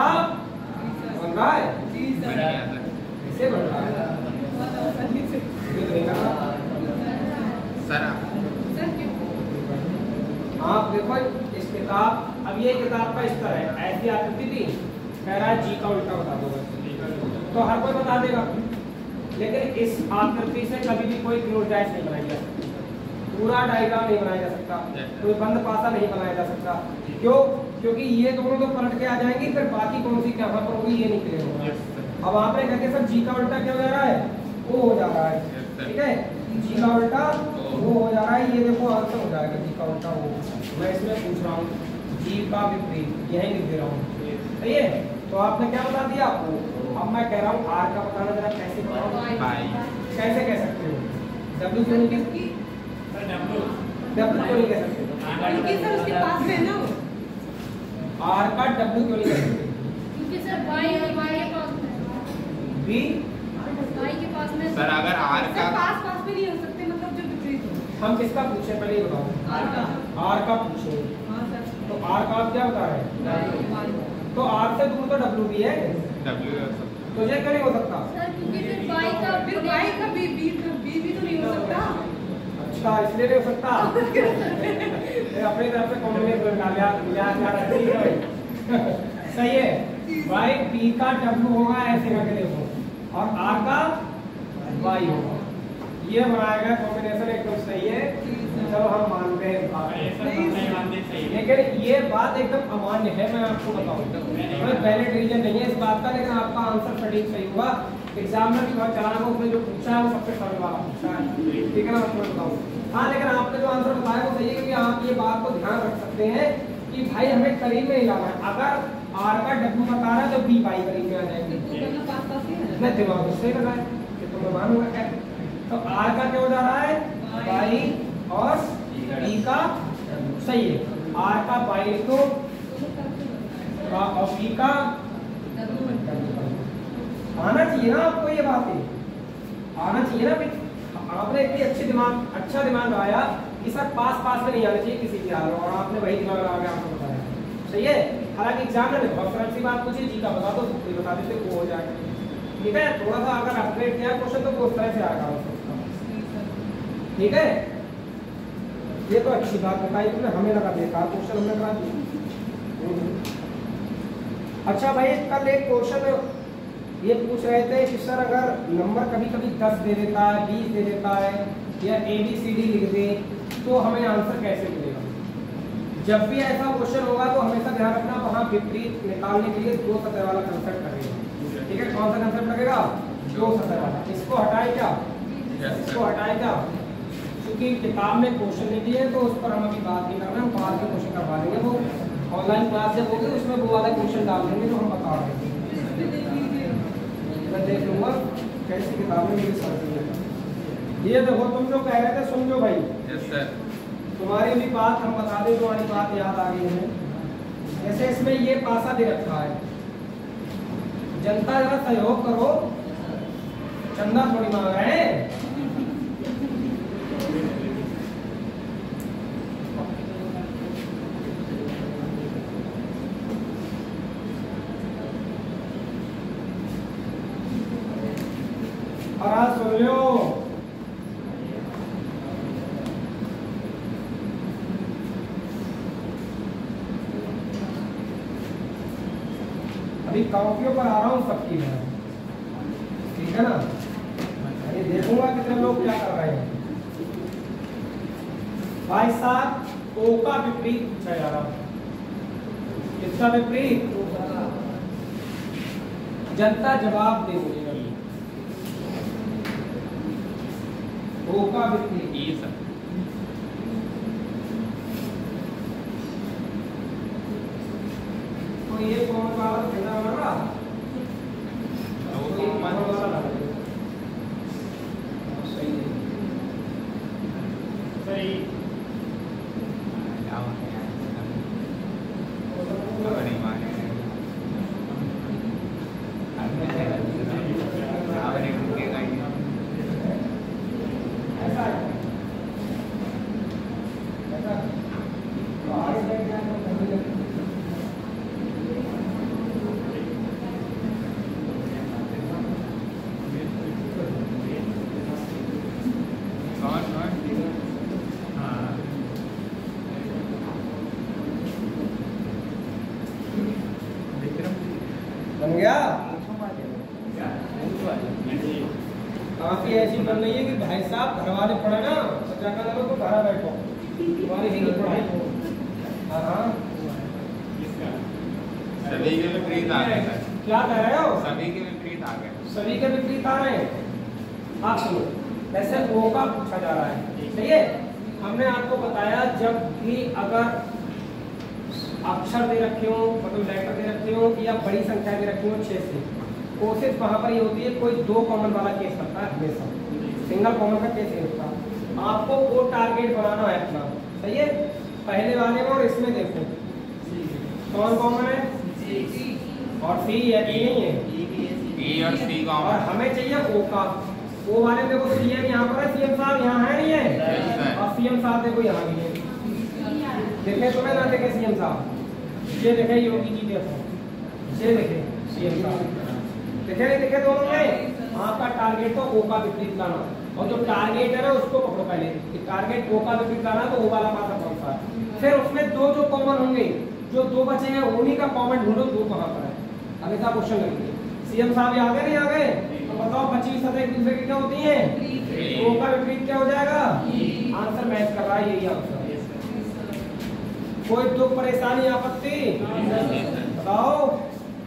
बन रहा है, कैसे बन रहा है? आप देखो इस किताब, अब ये किताब का स्तर है, ऐसी आकृति थी, कह रहा है जी का उल्टा बता दो, तो हर कोई बता देगा। लेकिन इस आकृति से कभी भी कोई क्लोज डाइस नहीं बनाई जा सकती, पूरा डायग्राम नहीं बनाया जा सकता, कोई बंद पासा नहीं बनाया जा सकता। क्यों? क्योंकि ये दोनों तो पलट के आ जाएंगी, फिर बाकी कौन सी कहाँ पर होगी ये नहीं क्लियर होगा। अब आपने कहते सर जी का उल्टा क्या हो जा रहा है? वो हो जा रहा है, ठीक है, जी का उल्टा वो हो जा रहा है। ये देखो आंसर हो जाएगा जी का उल्टा वो। मैं इसमें पूछ रहा हूँ जी का विपरीत, यही लिख दे रहा हूँ, सही है। तो आपने क्या बता दिया? अब मैं कह रहा हूँ आर का बताना जरा, कैसे बताओ? कैसे कह सकते हो? डब्ल्यू क्यों नहीं कह सकते? डब्ल्यू क्यों नहीं कह सकते? क्योंकि सर उसके पास में ना आर का डब्ल्यू क्यों नहीं कह सकते? क्योंकि सर वाई के पास में बी वाई के पास में सर अगर आर का पास पास में नहीं हो सकते, मतलब जो विपरीत हो। हम किसका पूछे पहले ये बताओ? आर का। आर का पूछे, हाँ सर। तो आर का आप क्या बता रहे हैं? तो आर से दूर तो डब्ल्यू भी है, तो ये क्यों नहीं हो सकता? सर क्योंकि फिर वाई का फिर वाई का बी भी तो नहीं हो सकता। अच्छा, इसलिए नहीं हो सकता। अपनी तरफ से कॉम्बिनेशन डालिया सही है। वाई बी का डब्ल्यू होगा ऐसे करके देखो, और आर का वाई होगा, ये बनाया गया कॉम्बिनेशन एकदम सही है। चलो हम मानते हैं, लेकिन ये बात एकदम अमान्य है। मैं आपको बताऊं, पहले डिवीजन नहीं है इस बात का, लेकिन आपका आंसर सटीक सही हुआ। एग्जाम में भी बहुत चलाना, उसने जो पूछा है वो सबसे सरल वाला पूछा है, ठीक है ना? मैं बताऊँ हाँ, लेकिन आपने जो आंसर बताया वो सही है, क्योंकि आप ये बात को ध्यान रख सकते हैं कि भाई हमें करीब में ही लाना है। अगर आर का डब्ल्यू बता रहा है तो बी वाई करीब में आ जाएंगे। मैं दिमाग से लगा है कि तो मैं मानूंगा क्या। तो आर का क्या हो जा रहा है? वाई, और बी का सही है, आर का वाई तो और बी का आना चाहिए ना आपको, ये बातें आना चाहिए ना। आपने इतनी अच्छा दिमाग लगाया कि सर पास में नहीं आना चाहिए किसी भी हाल में, और आपने वही दिमाग लगा के आपको बताया, सही है। हालांकि एग्जाम में बहुत सरल सी बात पूछी, जी का बता दो, तो बता देते वो हो जाएगा, ठीक है। थोड़ा सा अगर अपग्रेड किया क्वेश्चन तो उस तरह से आएगा, ठीक है। ये तो अच्छी बात बताई तुमने, हमें लगा बेकार क्वेश्चन हमने करा दिया। अच्छा भाई, कल एक क्वेश्चन ये पूछ रहे थे कि सर अगर नंबर कभी कभी 10 दे देता है, 20 दे देता है, या ABCD लिख दें तो हमें आंसर कैसे मिलेगा? जब भी ऐसा क्वेश्चन होगा तो हमेशा ध्यान रखना वहाँ विपरीत निकालने के लिए दो सतह वाला कंसेप्ट लगेगा। ठीक है, कौन सा कंसेप्ट लगेगा? दो सतह वाला। इसको हटाए क्या? इसको हटाए क्या? क्योंकि किताब में क्वेश्चन नहीं दिए तो उस पर हम अभी बात नहीं कर रहे हैं, हम बाद में क्वेश्चन करवा देंगे। वो ऑनलाइन क्लास जब होगी उसमें वो वाला क्वेश्चन डाल देंगे जो हम बता रहे हैं। मैं देख लूँगा कैसी किताब में मेरी समझ में। ये देखो तुम जो कह रहे थे सुन लो भाई। Yes sir. तुम्हारी भी बात हम बता दें, तुम्हारी बात याद आ गई है। जैसे इसमें ये पासा दे रखा है, जनता जरा सहयोग करो, चंदा थोड़ी मांग रहे हैं। और आज सुन लो, अभी कॉपियों पर आ रहा हूँ सबकी मैं, ठीक है ना? अरे देखूंगा कितने लोग क्या कर रहे हैं। भाई साहब ओ का विपरीत पूछा जा रहा है। किसका विपरीत? जनता जवाब दे मुझे। ओ का विपरीत ई सर। तो ये कौन वाला ठंडा लग रहा? तो ये कौन वाला लग रहा? सही है, सही। क्या होता है? नहीं माने। ऐसा है, ऐसा तो आगे बैठ जाए तो कभी बन गया। काफी ऐसी बन रही है कि भाई साहब घर वाले पढ़े ना तो जाकर चलो तो घर बैठो, तुम्हारी हिंदी पढ़ाई हो। हाँ, सभी के विपरीत आ गए सर। क्या कह रहे हो? सभी के विपरीत आ गए। सभी के विपरीत आ रहे हैं। आप सुनो, वैसे ओ का पूछा जा रहा है, सही है। हमने आपको बताया जब भी अगर अक्षर दे रखे हो, मतलब लेटर दे रखे हो या बड़ी संख्या दे रखी हो 6 से, कोशिश वहाँ पर ये होती है कोई दो कॉमन वाला केस करता है हमेशा, सिंगल कॉमन का केस नहीं होता। आपको वो टारगेट बनाना है अपना, सही है। पहले वाले में और इसमें देखो कौन कॉमन है, और सी है कि नहीं है, ई और सी और कॉमन। हमें चाहिए ओ का। ओ वाले में देखो सीएम यहाँ पर है, सीएम साहब यहाँ है नहीं है, और सीएम साहब देखो यहाँ भी है। देखे तुम्हें ना देखे सीएम साहब, ये देखे योगी जी, देखो ये देखे सीएम साहब, देखे नहीं देखे दोनों में। आपका टारगेट तो ओ का विपरीत लाना, और जो टारगेट है ना उसको पकड़ो पहले कि टारगेट ओ का विपरीत लाना, तो ओ वाला पासा कौन सा है। फिर उसमें दो जो कॉमन होंगे, जो दो बचे हैं उन्हीं का कॉमन ढूंढो, दो कहाँ पर है। अब ऐसा क्वेश्चन लगेंगे, सीएम साहब आ गए नहीं आ गए, तो बताओ 25 सतह एक दूसरे की क्या होती है, ओ का विपरीत क्या हो जाएगा? आंसर मैच कर रहा है, यही आंसर। कोई दुख परेशानी आपत्ति बताओ,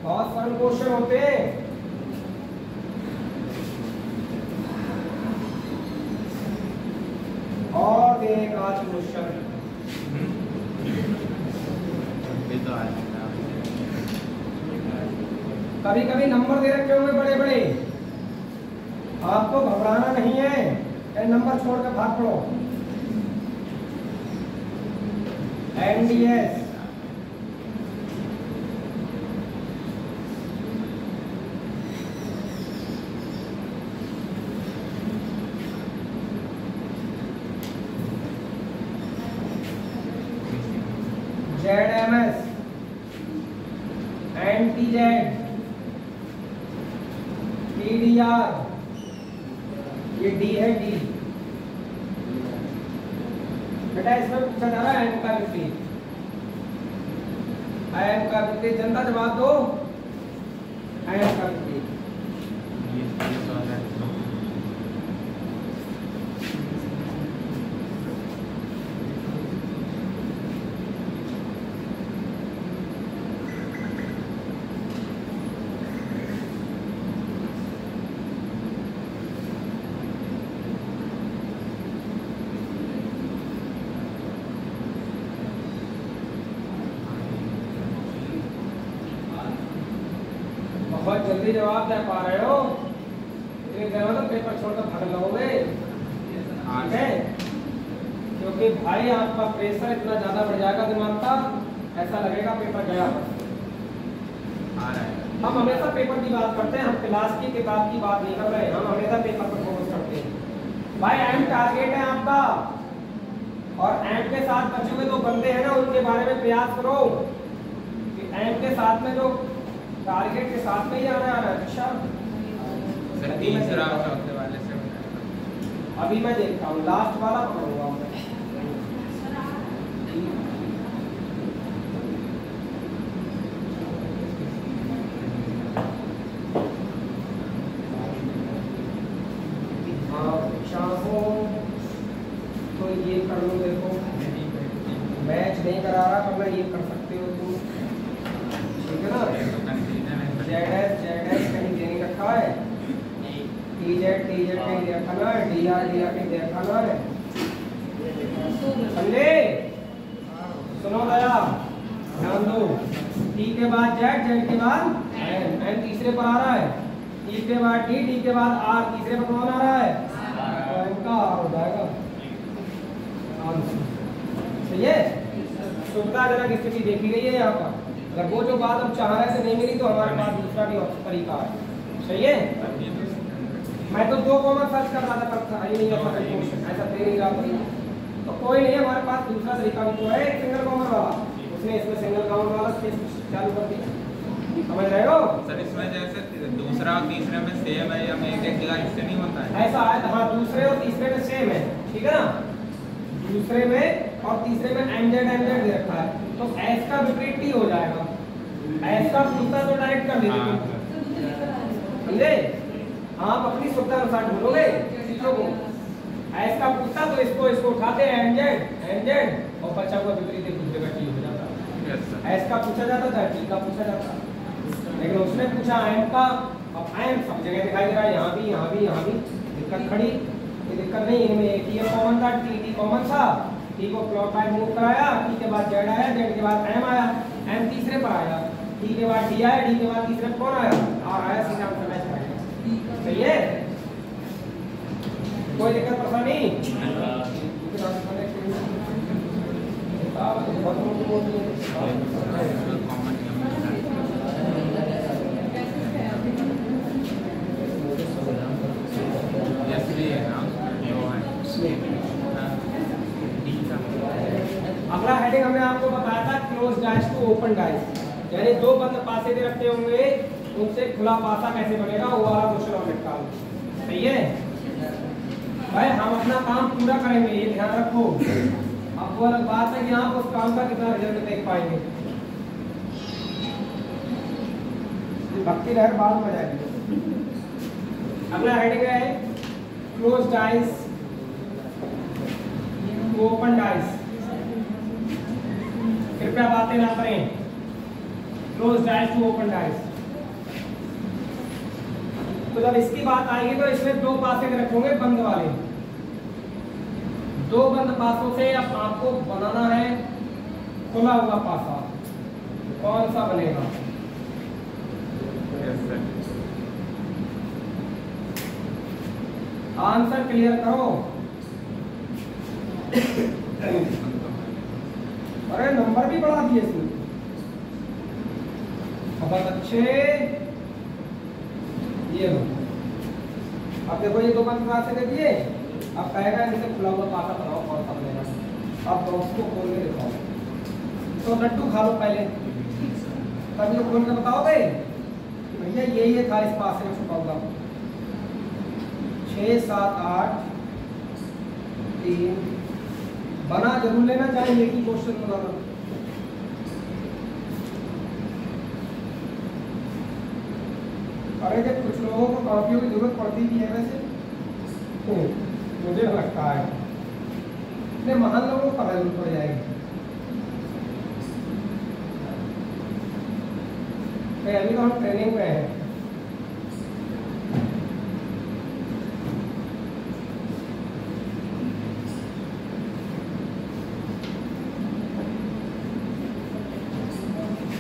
बहुत सरल क्वेश्चन होते हैं। और देख आज क्वेश्चन कभी कभी नंबर दे रखे होंगे बड़े बड़े, आपको घबराना नहीं है, नंबर छोड़कर भाग पड़ो। NDS ZMS NTZ TDR, ये D है, D बेटा इसमें पूछा जा रहा है एम का विपरीत, एम का विपरीत। जनता जवाब दो, एम का विपरीत। बहुत जल्दी जवाब दे पा रहे हो, इतनी देर में तो पेपर छोड़कर भाग लोगे, ठीक है? क्योंकि भाई आपका प्रेशर इतना ज्यादा बढ़ जाएगा दिमाग का, ऐसा लगेगा पेपर गया। हम हमेशा पेपर की बात करते हैं, हम क्लास की किताब की बात नहीं कर रहे हैं, हम हमेशा पेपर पर फोकस करते हैं। भाई एम टारगेट है आपका, और एम के साथ बचे हुए 2 बंदे हैं ना, उनके बारे में प्रयास करो कि एम के साथ में जो टारगेट के साथ में ही आना है। अच्छा तीसरा चौथे वाले से अभी मैं देखता हूँ, लास्ट वाला पकड़ूंगा मैं। तो ये कर लो, देखो मैच नहीं करा रहा तो मैं ये कर सकते हो तुम, ठीक है ना? जेड एस कहीं दे नहीं रखा है, टी जेड कहीं दे रखा ना है, डी आर कहीं दे रखा ना है, समझे? सुनो दया, ध्यान दो। टी के बाद जेड, जेड के बाद एन, एन तीसरे पर आ रहा है, टी के बाद डी, डी के बाद आर, तीसरे पर कौन आ रहा है? इनका आर हो जाएगा। सही है? सुविधाजनक स्थिति देखी गई है यहाँ पर। अगर वो जो बात हम चाह रहे थे नहीं मिली तो हमारे पास दूसरा भी तरीका है। सही है? मैं तो 2 कॉमन सर्च कर रहा था, पर नहीं ऐसा दे नहीं रहा तो कोई नहीं, हमारे पास दूसरा तरीका भी तो है, सिंगल कॉमन वाला। उसने इसमें सिंगल कॉमन वाला चालू कर दिया, समझ रहे हो? सर इसमें जैसे दूसरा और तीसरे में सेम है या एक जगह इससे नहीं होता है? ऐसा है, हाँ, दूसरे और तीसरे में सेम है, ठीक है ना? दूसरे में और तीसरे में एमजेड दे रखा है, तो एस का विपरीत टी हो जाएगा। एस का पूछता तो डायरेक्ट कर देते, समझे? आप अपनी सुविधा अनुसार ढूंढोगे चीजों को। एस का पूछता तो इसको उठाते हैं एमजेड और बचा हुआ विपरीत एक दूसरे का टी हो जाता। एस का पूछा जाता था, टी का पूछा जाता, लेकिन उसने पूछा एम का। अब एम सब जगह दिखाई दे रहा है, यहाँ भी दिक्कत खड़ी, कोई दिक्कत नहीं। इनमें एक ही कॉमन था, टी कॉमन था, टी को क्लॉकवाइज मूव कराया, टी के बाद जेड आया, जेड के बाद एम आया, एम तीसरे पर आया, टी के बाद डी आया, डी के बाद तीसरे पर कौन आया? आर आया, सीधा आंसर मैच करेगा। सही है? कोई दिक्कत परेशानी? अगला हेडिंग हमने आपको बताया था close dice to open dice, यानी 2 बंद पासे दे रखते होंगे, उनसे खुला पासा कैसे बनेगा वो वाला क्वेश्चन और निकाल। सही है भाई? हम अपना काम पूरा करेंगे, ये ध्यान रखो। अब वो अलग बात है कि आप उस काम का कितना रिजल्ट देख पाएंगे, भक्ति लहर बाद में जाएगी। अगला हेडिंग है close dice to open dice. कृपया बातें ना करें, close dice to open dice. तो जब इसकी बात आएगी तो इसमें 2 पासे रखोगे बंद वाले, 2 बंद पासों से अब आपको बनाना है खुला हुआ पासा। कौन सा बनेगा? आंसर क्लियर करो। अरे नंबर भी बढ़ा दिए इसमें, बहुत अच्छे। ये लो, अब देखो ये 2 बंद पासे दे दिए, अब कहेगा इनसे खुला हुआ पासा बनाओ, कौन सा बनेगा? अब बॉक्स को खोल के दिखाओ। तो लड्डू खा लो पहले, तभी तो खोल के बताओगे भैया ये था इस पासे में छुपा हुआ। 6 7 8 3 बना जरूर लेना, चाहे एक ही क्वेश्चन बनाना। अरे जब कुछ लोगों को कॉपियों की जरूरत पड़ती भी है वैसे, तो मुझे लगता है इतने महान लोगों को पता जरूर पड़ जाएगी। अभी तो हम ट्रेनिंग में हैं।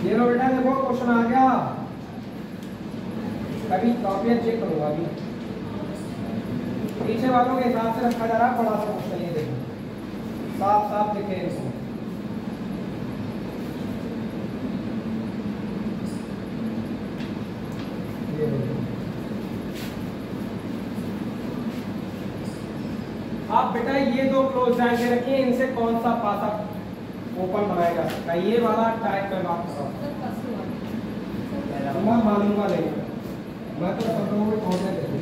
ये लो बेटा, देखो क्वेश्चन आ गया। भी कॉपियाँ चेक करूँगा अभी। पीछे वालों के हिसाब से रखा जा रहा है, बड़ा सा क्वेश्चन ये देखो, साफ साफ दिखे इसमें। आप बेटा ये दो क्लोज डायग्राम रखिए, इनसे कौन सा पासा ओपन बनाया जा सकता है, ये वाला टाइप में बात कर रहा हूँ। मैं मानूंगा नहीं, मैं तो सब लोगों को छोड़ने देता हूँ।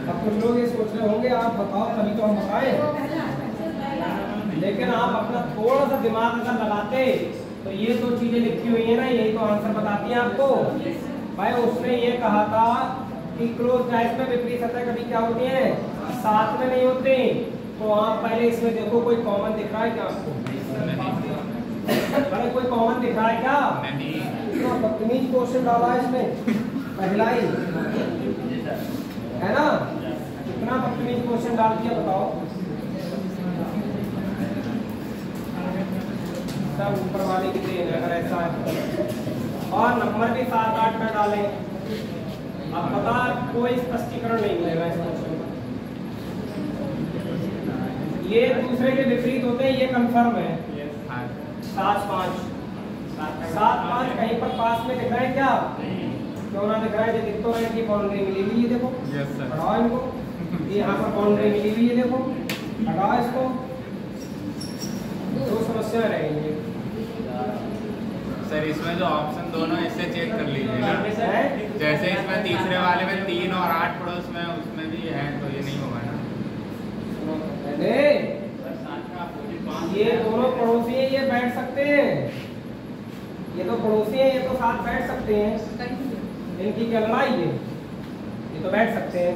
अब कुछ लोग ये सोच रहे होंगे आप बताओ तभी तो हम बताएं, लेकिन आप अपना थोड़ा सा दिमाग अगर लगाते तो ये दो चीजें लिखी हुई है ना, यही तो आंसर बताती हैं आपको। भाई उसने ये कहा था कि क्लोज डाइस में विपरीत सतह कभी क्या होती है, साथ में नहीं होते। तो आप पहले इसमें देखो कोई कॉमन दिख रहा है क्या आपको? पहले कोई कॉमन दिख रहा है क्या? इतना बदतमीज क्वेश्चन डाला है इसमें पहला ही, है ना? कितना बदतमीज क्वेश्चन डाल दिया बताओ। सब ऊपर वाले की देन है अगर ऐसा है। और नंबर भी 7-8 का डालें। अब पता कोई स्पष्टीकरण नहीं मिलेगा इस क्वेश्चन का। ये दूसरे के विपरीत होते हैं, ये कंफर्म है। 7-5 कहीं पर पास में दिख रहा है क्या? क्यों ना दिख रहा है? दिख तो रहा है कि बाउंड्री मिली हुई है, देखो। हटाओ इनको, ये यहाँ पर बाउंड्री मिली हुई है, देखो। हटाओ इसको, दो समस्या रहेंगी सर। इसमें जो ऑप्शन दोनों इससे चेक कर लीजिएगा, जैसे इसमें तीसरे वाले में 3 और 8 पड़ोस में, उसमें भी है, तो ये नहीं होगा ना। ये दोनों पड़ोसी हैं, ये बैठ सकते हैं। ये तो पड़ोसी हैं, ये तो साथ बैठ सकते हैं। इनकी क्या लड़ाई है? ये तो बैठ सकते हैं।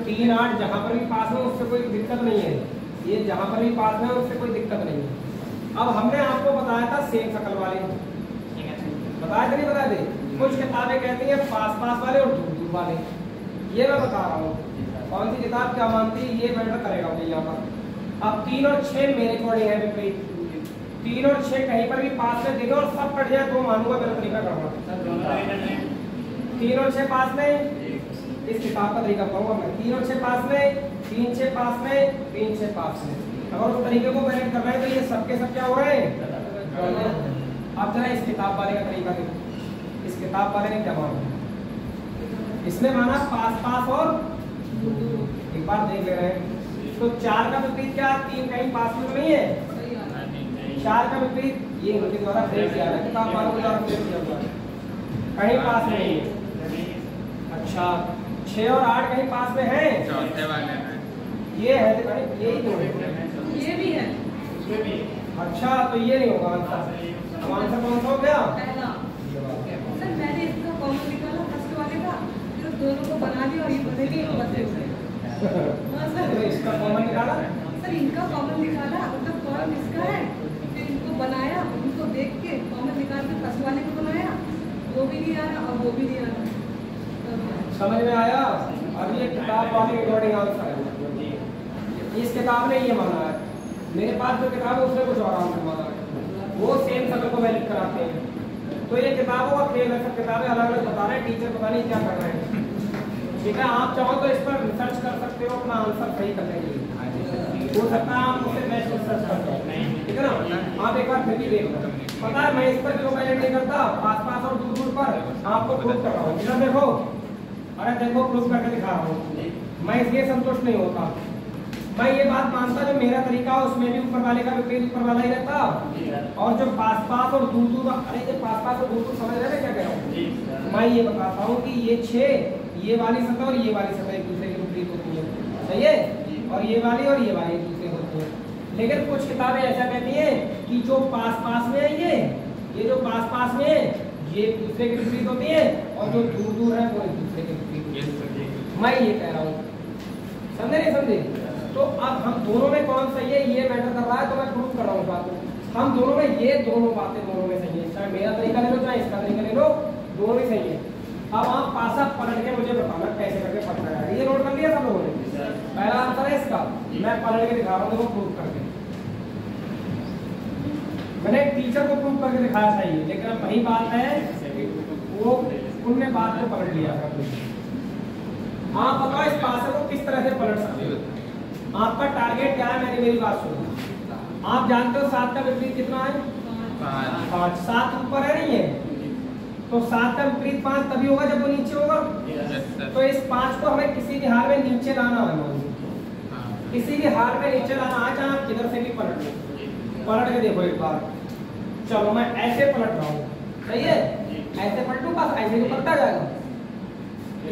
3-8 जहाँ पर भी पास में उससे कोई दिक्कत नहीं है। ये जहाँ पर भी पास में उससे कोई दिक्कत नहीं है। अब हमने आपको बताया था सेम शकल वाले, बताया था नहीं बताया थे? कुछ किताबें कहती हैं पास पास वाले और दूर दूर वाले। ये मैं बता रहा हूँ कौन सी किताब क्या मानती है, ये बेटर करेगा मुझे यहाँ पर। अब 3 और 6 मेरे अकॉर्डिंग है विपरीत। 3 और 6 कहीं पर भी पास में दिखे और सब कट जाए तो मानूंगा मेरा तरीका कहूँगा। 3 और 6 पास में, इस किताब का तरीका कहूँगा मैं। 3 और 6 पास में, 3-6 पास में, 3-6 पास में। अगर उस तरीके को मैनेज कर रहे हैं तो ये सबके सब क्या हो रहे हैं? अब जरा इस किताब वाले का तरीका देखो। इस किताब वाले ने क्या माना? इसने माना पास पास और एक बार देख ले रहे हैं। तो 4 का विपरीत क्या? 3 कहीं पास में तो नहीं है। 4 का विपरीत ये उनके द्वारा फ्रेम किया है, किताब वालों के द्वारा फ्रेम किया हुआ है, कहीं पास में नहीं है। अच्छा, 6 और 8 कहीं पास में है, चौथे वाले में ये है, यही दो है, ये भी है। अच्छा तो ये नहीं होगा आंसर। अब आंसर कौन सा हो गया? पहला। सर मैंने इसका कॉमन निकाला फर्स्ट वाले का, फिर दोनों को बना दिया और ये बदले के बदले हो गए। हाँ सर, तो इसका कॉमन निकाला? सर इनका कॉमन निकाला, मतलब कॉमन इसका है, फिर इनको बनाया, उनको देख के कॉमन निकाल के फर्स्ट वाले को बनाया, वो भी नहीं आ रहा और वो भी नहीं आ रहा। समझ में आया? अब ये किताब वाले अकॉर्डिंग आंसर है। इस किताब ने ये माना है, मेरे पास जो किताब है उसने कुछ और आंसर माना है। वो सेम शक्ल को वैलिड कराते हैं। तो ये किताबों का खेल है, सब किताबें अलग अलग बता रहे हैं, टीचर पता नहीं क्या कर रहे हैं। ठीक है, आप चाहो तो इस पर रिसर्च कर सकते हो अपना आंसर सही करने के लिए। हो सकता है आप उससे बेस्ट रिसर्च कर सकते हैं, ठीक है ना। आप एक बार फिर भी देख लो। पता है मैं इस पर क्यों वैलिड नहीं करता, आस-पास और दूर-दूर पर आपको प्रूफ कर रहा हूँ। इधर देखो, अरे देखो प्रूफ करके दिखा रहा हूँ। मैं इसलिए संतुष्ट नहीं होता। मैं ये बात मानता जो मेरा तरीका उसमें भी ऊपर वाले का विपरीत ऊपर वाला ही रहता, और जो पास-पास और दूर-दूर, अरे ये पास-पास और दूर-दूर समझ रहे हैं क्या कह रहा हूँ। मैं ये बताता हूँ कि ये 6 ये वाली सतह और ये वाली सतह एक दूसरे के विपरीत होती है, सही है, और ये वाली एक दूसरे होती है। लेकिन कुछ किताबें ऐसा कहती हैं कि जो पास-पास में है ये जो पास-पास में है ये एक दूसरे के विपरीत होती है, और जो दूर-दूर है वो एक दूसरे के विपरीत। मैं ये कह रहा हूँ, समझे नहीं समझे। तो अब हम दोनों में कौन सही है ये मैटर कर रहा है, तो मैं प्रूव कर रहा हूँ बात को। हम दोनों में ये दोनों बातें दोनों में सही है, चाहे मेरा तरीका ले लो चाहे इसका तरीका ले लो, दोनों में सही है। अब आप पासा पलट के मुझे बताना कैसे करके पढ़ना है। ये नोट कर लिया सब लोगों ने। पहला आंसर है इसका, मैं पलट के दिखा रहा हूँ, देखो प्रूव करके। मैंने टीचर को प्रूव करके दिखाया था ये, लेकिन अब वही बात है वो उनने बात को पलट लिया था। आप बताओ इस पासे को किस तरह से पलट सकते हो। आपका टारगेट क्या है, मैंने मेरी बात सुनो। आप जानते हो 7 का विपरीत कितना है, 5। 7 ऊपर है नहीं है, तो 7 का विपरीत 5 तभी होगा जब वो नीचे होगा। तो इस 5 को हमें किसी भी हाल में नीचे लाना है, किसी भी हाल में नीचे लाना है, चाहे आप किधर से भी पलट लो। पलट के देखो एक बार, चलो मैं ऐसे पलट रहा हूँ, सही है, ऐसे पलटू पास, ऐसे तो पलटा जाएगा,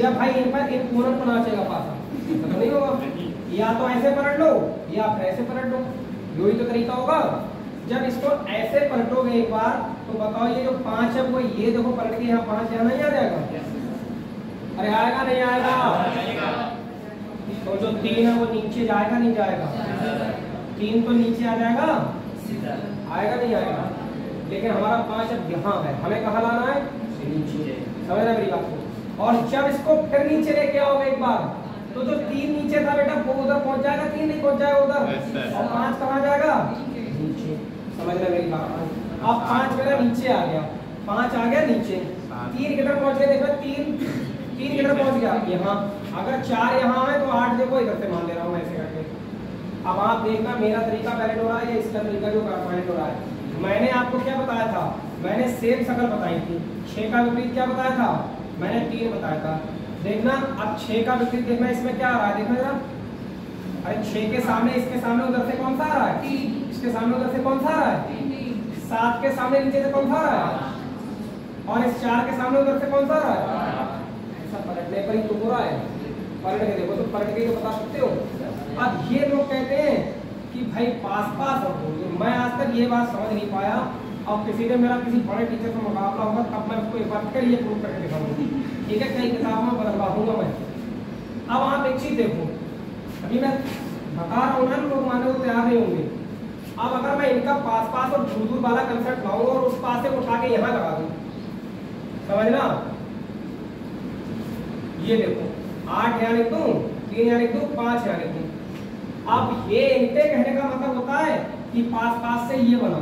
या भाई इन पर एक कोनर को नाचेगा पासा, तो नहीं होगा। या तो ऐसे पलट लो या फिर ऐसे पलट लो, यही तो तरीका होगा। जब इसको ऐसे पलटोगे एक बार, तो बताओ ये जो 5 है वो ये देखो पलट के यहाँ 5 यहाँ नहीं आ जाएगा, अरे आएगा नहीं आएगा। तो जो 3 है वो नीचे जाएगा नहीं जाएगा, 3 तो नीचे आ जाएगा, आएगा नहीं आएगा। लेकिन हमारा 5 अब यहाँ है, हमें कहाँ लाना है, नीचे। समझ रहे मेरी बात को। और जब इसको फिर नीचे लेके आओगे एक बार, तो जो 3 नीचे था बेटा वो उधर पहुंच जाएगा, 3 नहीं पहुंच जाएगा उधर, और 5 कहाँ जाएगा, नीचे। समझ रहे मेरी बात। अब 5 मेरा नीचे आ गया, 5 आ गया नीचे, 3 किधर पहुंच गया, देखो 3 किधर पहुंच गया यहाँ। अगर 4 यहाँ है तो 8 देखो इधर से मान ले रहा हूँ ऐसे करके। अब आप देखना मेरा तरीका वैलिड हो रहा है या इसका तरीका जो वैलिड हो रहा है। मैंने आपको क्या बताया था, मैंने सेम शक्ल बताई थी। 6 का विपरीत क्या बताया था, मैंने 3 बताया था। देखना अब 6 का विपरीत देखना, इसमें क्या आ रहा है देखना जरा। अरे 6 के सामने इसके सामने उधर से कौन सा आ रहा है, 3। इसके सामने उधर से कौन सा आ रहा है, 7 के सामने नीचे से कौन सा आ रहा है, और इस 4 के सामने उधर से कौन सा आ रहा है। ऐसा पलटने पर ही तो बुरा है, पलट के देखो तो पलट के तो बता सकते हो। अब ये लोग कहते हैं कि भाई पास और दूर। मैं आज तक ये बात समझ नहीं पाया, और किसी ने मेरा किसी बड़े टीचर से मुकाबला होगा तब मैं उसको एक बार फिर ये प्रूव करके दिखाऊंगा, ठीक है। कई किताब में बदलवा दूंगा मैं। अब आप एक चीज देखो, अभी मैं बता रहा हूँ ना, लोग मानने को तैयार नहीं होंगे। अब अगर मैं इनका पास और दूर वाला कंसेप्ट लाऊंगा और उस पास से उठा के यहाँ लगा दूँ, समझना। ये देखो 8 यहाँ लिख दूँ, 3 यहाँ लिख दूँ, 5 यहाँ लिख दूँ। अब ये इनके कहने का मतलब होता है कि पास से ये बना।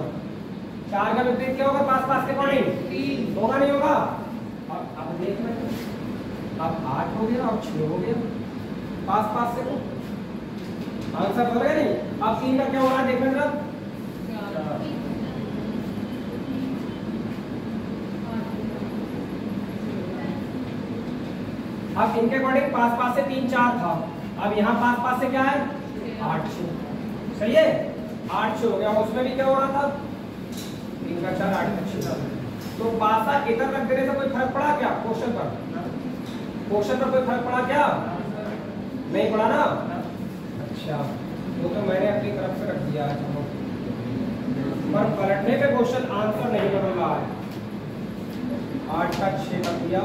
4 का विपरीत क्या होगा, पास के अकॉर्डिंग 3 होगा नहीं होगा। अब देख लो, अब 8 हो गया, अब 6 हो गया, पास से को आंसर बदल गया नहीं। अब 3 का क्या हो रहा है देखना जरा, अब इनके अकॉर्डिंग पास से 3 4 था, अब यहाँ पास से क्या है 8 6, सही है। 8 6 हो गया, उसमें भी क्या हो रहा था 3 का 4 8 का 6 था। तो पासा इधर रख देने से कोई फर्क पड़ा क्या, क्वेश्चन पर कोई फर्क पड़ा क्या, नहीं पड़ा ना। अच्छा वो तो मैंने अपनी तरफ से रख दिया है, पर पलटने पे क्वेश्चन आंसर नहीं बदल रहा है। 8 का 6 कर दिया,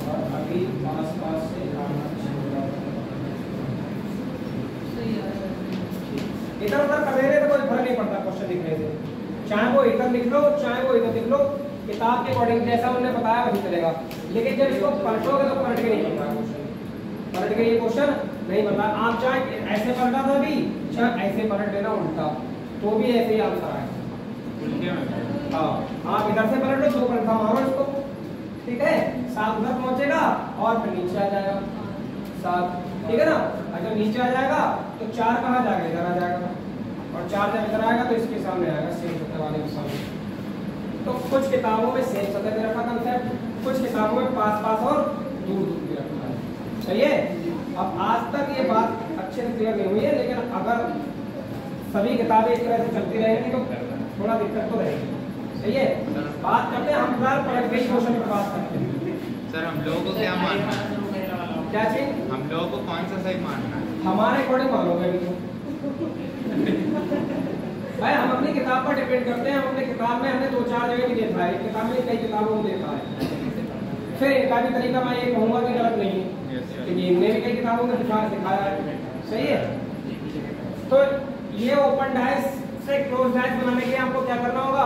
और अभी पास से 8 का 6 हो रहा है। इधर उधर कर देने से कोई फर्क नहीं पड़ता क्वेश्चन लिखने से, चाहे वो इधर लिख लो चाहे वो इधर लिख लो, किताब के अकॉर्डिंग जैसा उन्होंने बताया वही चलेगा। लेकिन जब इसको पलटोगे तो पलट के नहीं बनता क्वेश्चन, पलट के ये क्वेश्चन नहीं बनता। आप चाहे ऐसे पलटा था भी, चाहे ऐसे पलट देना उल्टा, तो भी ऐसे ही आंसर आए। हाँ, आप इधर से पलट लो, 2 पलटा मारो इसको, ठीक है, 7 उधर पहुंचेगा और फिर नीचे आ जाएगा 7, ठीक है ना। अगर नीचे आ जाएगा तो 4 कहाँ जाएगा, इधर आ जाएगा, और 4 जब इधर आएगा तो इसके सामने आएगा, सेम सतह वाले के सामने। तो कुछ किताबों में सेम सतह भी रखा कंसेप्ट, कुछ किताबों में पास पास और दूर दूर भी रखा है, सही है। अब आज तक ये बात अच्छे से क्लियर नहीं हुई है, लेकिन अगर सभी किताबें इस तरह से चलती रहेंगी तो थोड़ा दिक्कत तो रहेगी, सही है। बात करते हैं हम पॉलिटिकल क्वेश्चन पर बात करते हैं। सर हम लोगों को क्या मानना है? क्या चीज? हम लोगों को कौन सा सही मानना है? हमारे अकॉर्डिंग मानोगे अभी तो भाई, हम अपनी किताब पर डिपेंड करते हैं। हम अपनी किताब में हमने 2-4 जगह भी देखा है, किताब में कई किताबों में देखा है। फिर इनका भी तरीका मैं ये कहूँगा कि गलत नहीं है, क्योंकि इनने भी कई किताबों में दिखाया है, सही है। तो ये ओपन डाइस से क्लोज डाइस बनाने के लिए हमको क्या करना होगा?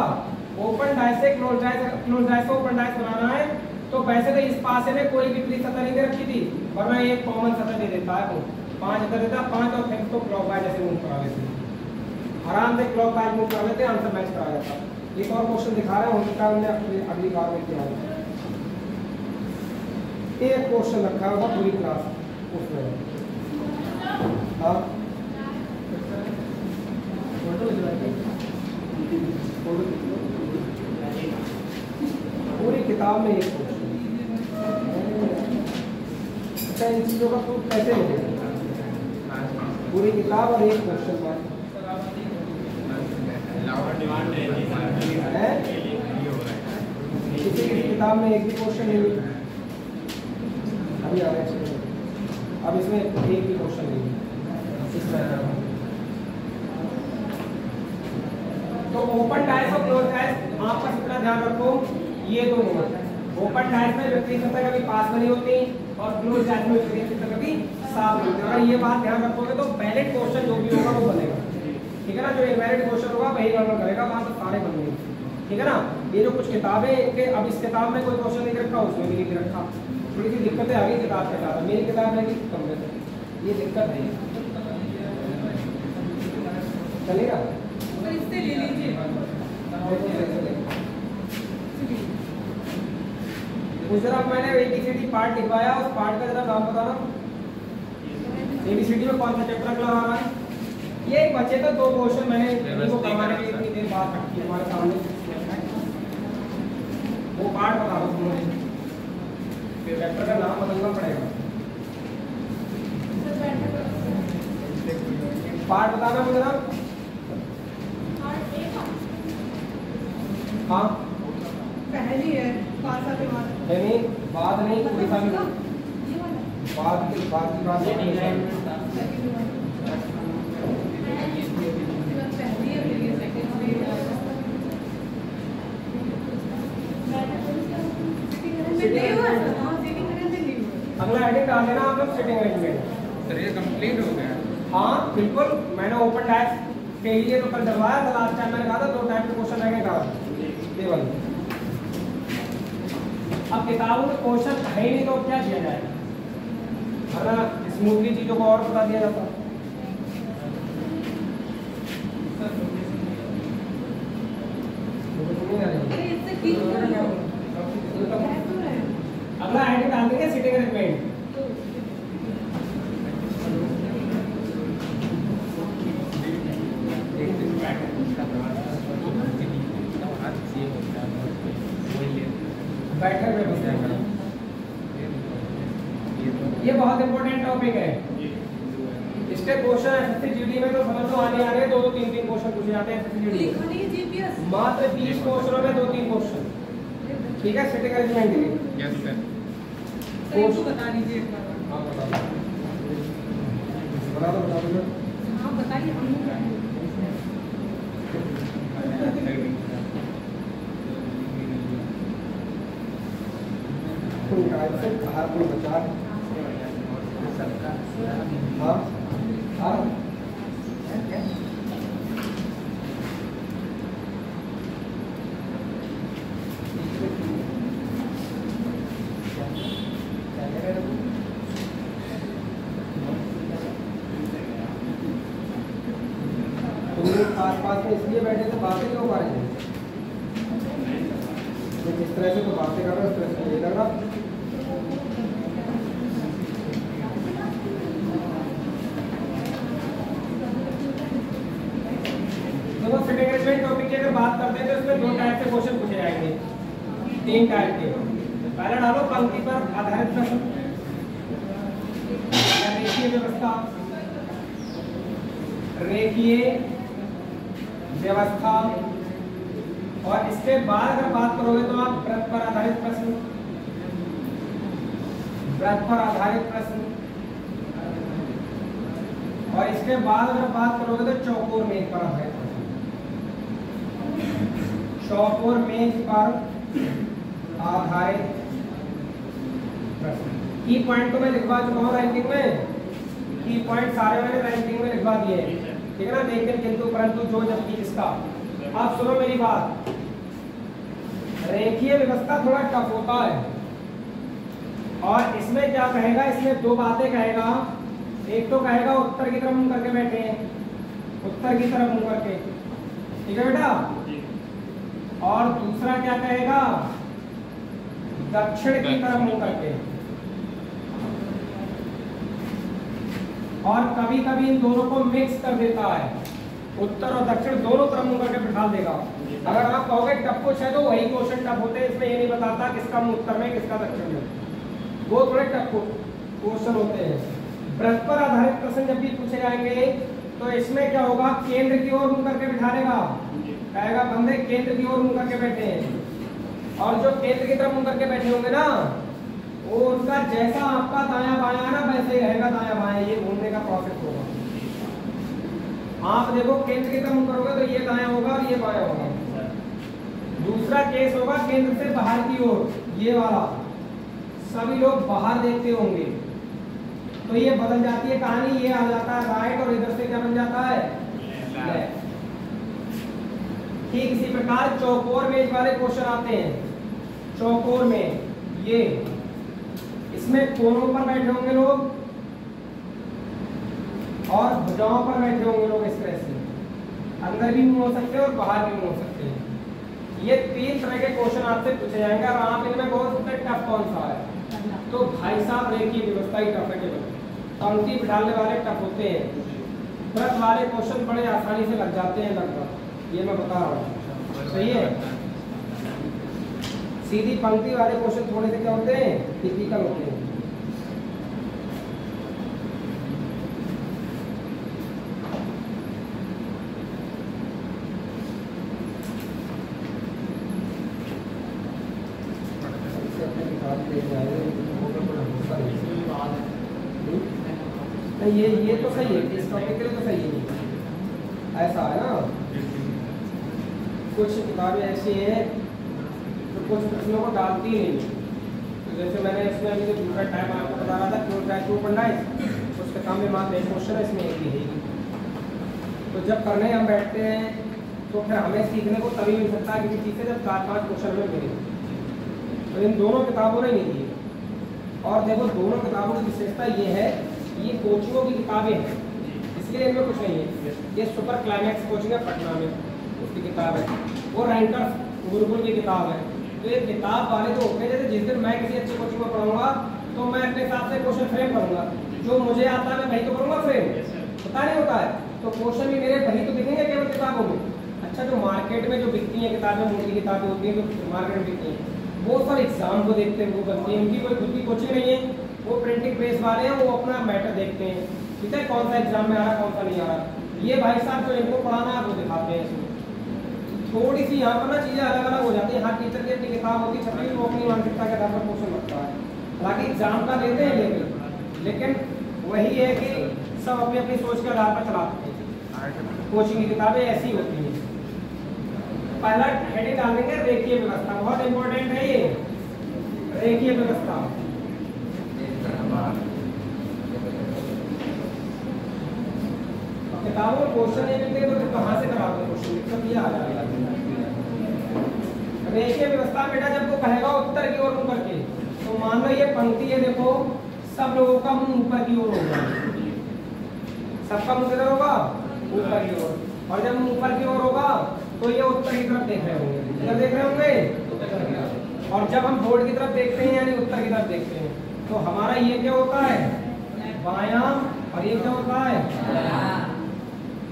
ओपन डाइस से क्लोज डाइस को ओपन डाइस बनाना है। तो वैसे तो इस पासे में कोई विपरीत सतह नहीं दे रखी थी, वरना एक कॉमन सतह दे देता है, वो 5 सतह देता, 5 और फिर तो क्लॉकवाइज ऐसे मूव करा लेते, आराम से क्लॉकवाइज मूव करा लेते, आंसर मैच करा जाता। एक और क्वेश्चन दिखा रहे हैं, उनका हमने अगली बार में किया है। एक क्वेश्चन रखा होगा पूरी क्लास उसमें, हाँ पूरी किताब में एक क्वेश्चन। अच्छा, इन चीजों का प्रूफ कैसे मिलेगा? पूरी किताब और एक क्वेश्चन पर किसी की किताब में एक भी क्वेश्चन नहीं मिला अभी आ रहा है। अब इसमें एक भी क्वेश्चन नहीं है इस तरह। तो ओपन डाइस और क्लोज डाइस आपका इतना ध्यान रखो, ये दो ओपन डाइस में विपरीत सतह कभी पास में नहीं होती और क्लोज डाइस में विपरीत सतह कभी साफ नहीं होती। अगर ये बात ध्यान रखोगे तो वैलिड क्वेश्चन जो भी होगा वो बनेगा, ठीक है ना। जो इनवैलिड क्वेश्चन होगा वही गड़बड़ करेगा, वहां तो सारे बनेंगे, ठीक है ना। ये जो कुछ किताबें इनके, अब इस किताब में कोई क्वेश्चन नहीं रखा, उसमें भी नहीं रखा, थोड़ी सी दिक्कतें आ गई किताब के साथ। मेरी किताब में भी कम है, ये दिक्कत है, चलेगा तो इससे ले लीजिए। उस जरा मैंने ABCD पार्ट लिखवाया, उस पार्ट का जरा नाम बताना। ABCD में कौन सा चैप्टर लगा रहा है? ये बचे तो 2 क्वेश्चन मैंने इनको करवाने के लिए इतनी देर बात रखी हमारे सामने, वो पार्ट बता दो मुझे, फिर चैप्टर का नाम बदलना पड़ेगा। पार्ट बताना मुझे ना। हाँ पहली है पासा के बाद, नहीं बात नहीं, कोई सा भी बात की बात पहली है फिर ये सेकंड में अगला हेडिंग डाल देना आप लोग, सिटिंग अरेंजमेंट। सर ये कंप्लीट हो गया? हाँ बिल्कुल, मैंने ओपन डाइस के लिए तो कल डलवाया था, लास्ट टाइम मैंने कहा था 2 टाइप के क्वेश्चन रहेंगे केवल। अब किताबों में क्वेश्चन है ही नहीं तो क्या किया जाए, वरना स्मूथली चीजों को और बता दिया जाता। अगला हेडिंग डाल देंगे सिटिंग अरेंजमेंट। बैठक व्यवस्था, ये बहुत इंपॉर्टेंट टॉपिक है। इसके क्वेश्चन एसएससी जीडी में तो समझ लो आने आ रहे 2-3 क्वेश्चन पूछे जाते हैं एसएससी जीडी लिखा नहीं है जीपीएस, मात्र 30 क्वेश्चनों में 2-3 क्वेश्चन, ठीक है। सिटिंग अरेंजमेंट के लिए यस सर। सही तो बता दीजिए एक बार। हाँ बता दो। हाँ बताइए, हम कोई गाइड से बाहर कोई बचा है? हाँ हाँ तुम लोग पास में इसलिए बैठे थे, बातें क्यों कर रहे हैं? कर रहे हो स्ट्रेस नहीं लग रहा। देखो फिटिंग अरेंजमेंट टॉपिक की अगर बात करते हैं तो इसमें 2 टाइप के क्वेश्चन पूछे जाएंगे, 3 टाइप के। पहला डालो पंक्ति पर आधारित प्रश्न, रेखीय व्यवस्था, रेखीय व्यवस्था, और इसके बाद अगर बात करोगे तो आप वृत्त पर आधारित प्रश्न, वृत्त पर आधारित प्रश्न, और इसके बाद अगर बात करोगे तो चौकोर मेज पर आधारित प्रश्न, चौकोर मेज पर आधारित प्रश्न। की पॉइंट तो मैं लिखवा चुका हूँ रैंकिंग में, की पॉइंट सारे मैंने रैंकिंग में लिखवा दिए, ठीक है ना। लेकिन किंतु परंतु जो जबकि जिसका। आप सुनो मेरी बात, रेखीय व्यवस्था थोड़ा टफ होता है, और इसमें क्या कहेगा, इसमें 2 बातें कहेगा। एक तो कहेगा उत्तर की तरफ मुंह करके बैठे हैं, उत्तर की तरफ मुंह करके, ठीक है बेटा। और दूसरा क्या कहेगा, दक्षिण की तरफ मुंह करके। और कभी कभी इन दोनों को मिक्स कर देता है, उत्तर और दक्षिण दोनों तरफ मुंह करके बिठा देगा। अगर आप कहोगे टफ कुछ है तो वही क्वेश्चन टफ होते हैं, इसमें ये नहीं बताता किसका मुंह उत्तर में किसका दक्षिण में, वो थोड़े टफ क्वेश्चन होते हैं। वृत्त पर आधारित प्रश्न जब भी पूछे जाएंगे तो इसमें क्या होगा, केंद्र की ओर मुंह करके बिठा देगा, कहेगा बंदे केंद्र की ओर मुंह करके बैठे हैं। और जो केंद्र की तरफ मुंह करके बैठे होंगे ना, वो उनका जैसा आपका दाया बाया है ना वैसे ही रहेगा दाया बाया, ये घूमने का प्रोसेस होगा। आप देखो केंद्र की तरफ मुंह करोगे तो ये दाया होगा और ये बाया होगा। दूसरा केस होगा केंद्र से बाहर की ओर, ये वाला, सभी लोग बाहर देखते होंगे, तो ये बदल जाती है कहानी, ये आ जाता है राइट और इधर से क्या बन जाता है लेफ्ट। ठीक इसी प्रकार चौकोर मेज वाले क्वेश्चन आते हैं। चौकोर में ये इसमें कोनों पर बैठे होंगे लोग और भुजाओं पर बैठे होंगे लोग, इस तरह से अंदर भी मुंह हो सकते हैं और बाहर भी मुंह हो सकते हैं। ये 3 तरह के क्वेश्चन आपसे पूछे जाएंगे, और आप इनमें बहुत टफ कौन सा है, तो भाई साहब रेखीय व्यवस्था ही टफ है। केवल पंक्ति बिठाने वाले टफ होते हैं, वृत्त वाले क्वेश्चन बड़े आसानी से लग जाते हैं लगभग, ये मैं बता रहा हूँ, सही है। सीधी पंक्ति वाले क्वेश्चन थोड़े से क्या होते हैं, टिपिकल होते हैं। ये तो सही है, इस टॉपिक के लिए तो सही है। ऐसा है ना, कुछ किताबें ऐसी हैं तो कुछ प्रश्नों को डालती नहीं। तो जैसे मैंने इसमें अभी जो दूसरा टाइम आपको बता रहा था, क्यों ट्राई टू पढ़ना है, उसके काम में मात्र एक क्वेश्चन है, इसमें एक ही है। तो जब करने हम बैठते हैं तो फिर हमें सीखने को तभी मिल सकता है किसी चीज़ से जब 4-5 क्वेश्चन में मिले। तो इन दोनों किताबों ने नहीं दी। और देखो दोनों किताबों की विशेषता ये है, ये कोचिंगों की किताबें हैं, इसलिए इनमें कुछ नहीं है। ये सुपर क्लाइमैक्स कोचिंग है पटना में, उसकी किताब है, वो रैंकर्स गुरुकुल की किताब है। तो ये किताब वाले तो होते हैं, जैसे जिस दिन मैं किसी अच्छी कोचिंग में पढ़ूंगा तो मैं अपने हिसाब से क्वेश्चन फ्रेम करूंगा, जो मुझे आता है मैं वही तो करूंगा फ्रेम, पता नहीं होता है। तो क्वेश्चन भी मेरे वही तो दिखेंगे केवल किताबों में। अच्छा, जो मार्केट में जो बिकती हैं किताबें, मोटी किताबें होती हैं जो मार्केट में बिकती हैं, वो सर एग्जाम को देखते हैं, वो बनती हैं, उनकी कोई खुद की कोचिंग नहीं है, वो प्रिंटिंग प्रेस वाले हैं, वो अपना मैटर देखते हैं, ठीक है, कौन सा एग्जाम में आ रहा कौन सा नहीं आ रहा। ये भाई साहब जो इनको पढ़ाना है वो दिखाते हैं इसमें। थोड़ी सी यहाँ पर ना चीज़ें अलग अलग हो जाती है। हर टीचर की अपनी किताब होती है, छपी वो अपनी मानसिकता के आधार पर क्वेश्चन रखता है। हालांकि एग्जाम का लेते हैं लेकिन वही है कि सब अपनी अपनी सोच के आधार पर चलाते हैं। कोचिंग की किताबें ऐसी होती हैं। पहला हेडिंग डाल देंगे रेखीय व्यवस्था, बहुत इंपॉर्टेंट है ये रेखीय व्यवस्था। किताबों में क्वेश्चन नहीं मिलते तो कहाँ से कराते क्वेश्चन, सब ये आ जाएगा। रेखीय व्यवस्था बेटा जब वो कहेगा उत्तर की ओर मुंह करके, तो मान लो ये पंक्ति है, देखो सब लोगों का मुंह ऊपर की ओर होगा, सबका मुंह किधर होगा, ऊपर की ओर। और जब मुंह ऊपर की ओर होगा तो ये उत्तर की तरफ देख रहे होंगे, इधर देख रहे होंगे। और जब हम बोर्ड की तरफ देखते हैं यानी उत्तर की तरफ देखते हैं तो हमारा ये क्या होता है, बायां, और ये क्या होता है।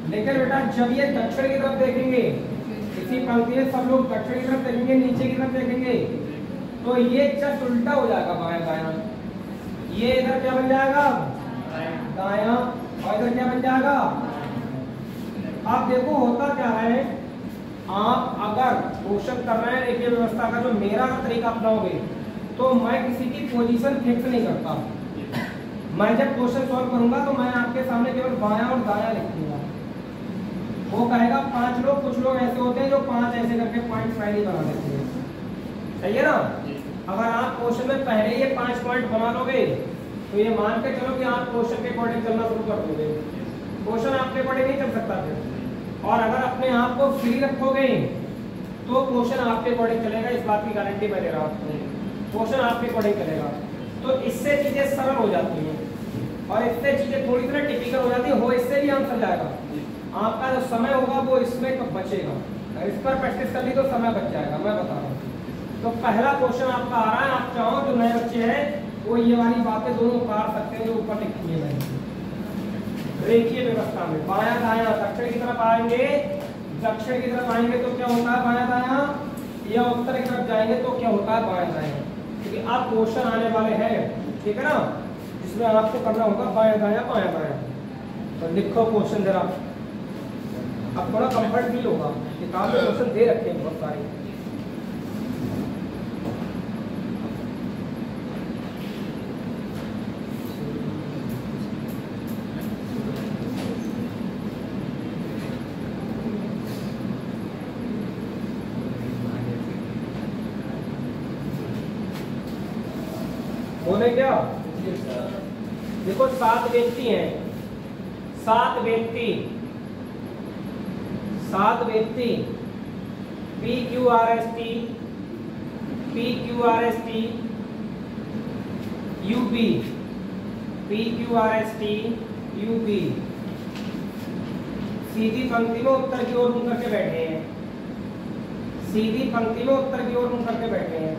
लेकिन बेटा जब ये दक्षिण की तरफ देखेंगे, इसी पंक्ति में सब लोग दक्षिण की तरफ देखेंगे, नीचे की तरफ देखेंगे, तो ये जस्ट उल्टा हो जाएगा, बायां बायां। ये इधर क्या बन जाएगा, दायां, और इधर क्या बन जाएगा। अब देखो होता क्या है, आप अगर क्वेश्चन कर रहे हैं रेखीय व्यवस्था का जो मेरा तरीका अपनाओगे तो मैं किसी की पोजीशन फिक्स नहीं करता। मैं जब क्वेश्चन सॉल्व करूंगा तो मैं आपके सामने केवल बायां और दायां लिख दूंगा। वो कहेगा 5 लोग, कुछ लोग ऐसे होते हैं जो 5 ऐसे करके पॉइंट फाइनली बना देते हैं, सही है ना। अगर आप क्वेश्चन में पहले ये 5 पॉइंट बना लोगे तो ये मान के चलो कि आप क्वेश्चन के अकॉर्डिंग चलना शुरू कर दोगे। क्वेश्चन आपके अकॉर्डिंग नहीं चल सकता फिर। और अगर अपने आप को फ्री रखोगे तो क्वेश्चन आपके अकॉर्डिंग चलेगा, इस बात की गारंटी मैं दे रहा हूँ। क्वेश्चन आपके अकॉर्डिंग चलेगा तो इससे चीजें सरल हो जाती हैं और इससे चीजें थोड़ी सी टिपिकल हो जाती है। हो इससे भी आंसर जाएगा, आपका जो समय होगा वो इसमें बचेगा। इस पर प्रैक्टिस कर ली तो समय बच जाएगा, मैं बता रहा हूँ। तो पहला क्वेश्चन आपका आ रहा है, आप चाहो जो नए बच्चे हैं वो ये वाली बातें दोनों उतार सकते हैं जो ऊपर लिखी है मैंने। रेखीय व्यवस्था में बायां दायां दक्षिण की तरफ आएंगे, दक्षिण की तरफ आएंगे तो क्या होता है बायां दायां, या उत्तर की तरफ जाएंगे तो क्या होता है बायां दायां। क्योंकि अब क्वेश्चन आने वाले हैं, ठीक है ना, जिसमें आपको करना होगा बायां दायां बायां दायां। तो लिखो क्वेश्चन जरा, अब थोड़ा कंफर्ट फील होगा। किताब में क्वेश्चन दे रखे हैं बहुत सारे। बोले क्या, देखो 7 व्यक्ति हैं, 7 व्यक्ति PQRST UP सीधी पंक्ति में उत्तर की ओर मुंह करके बैठे हैं, सीधी पंक्ति में उत्तर की ओर मुंह करके बैठे हैं,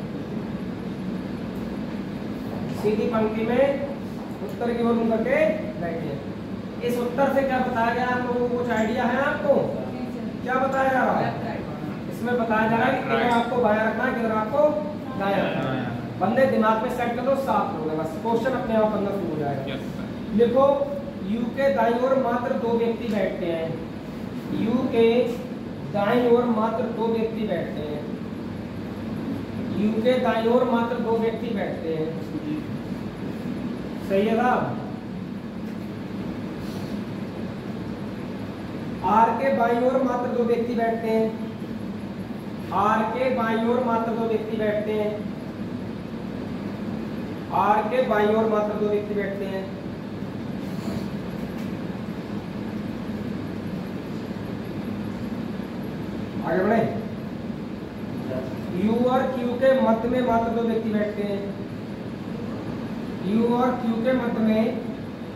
सीधी पंक्ति में उत्तर की ओर मुंह करके बैठे हैं। इस उत्तर से क्या बताया गया आप लोगों को, कुछ आइडिया है आपको, क्या बताया जा रहा है। इसमें बताया जा रहा है कि किधर आपको बायां रखना है, किधर आपको दायां रखना है। बंदे दिमाग में सेट कर दो, 7 लोग हैं बस, क्वेश्चन अपने आप बनना शुरू हो जाएगा। देखो यू के दाईं ओर मात्र 2 व्यक्ति बैठते हैं, यू के दाईं ओर मात्र 2 व्यक्ति बैठते हैं, यू के दाईं ओर मात्र 2 व्यक्ति बैठते हैं, सही है साहब। आर के बाईं ओर मात्र 2 व्यक्ति बैठते हैं, आर के बाईं ओर मात्र 2 व्यक्ति बैठते हैं, आर के बाईं ओर मात्र 2 व्यक्ति बैठते हैं। आगे बढ़े। यू और क्यू के मध्य में मात्र 2 व्यक्ति बैठते हैं, यू और क्यू के मध्य में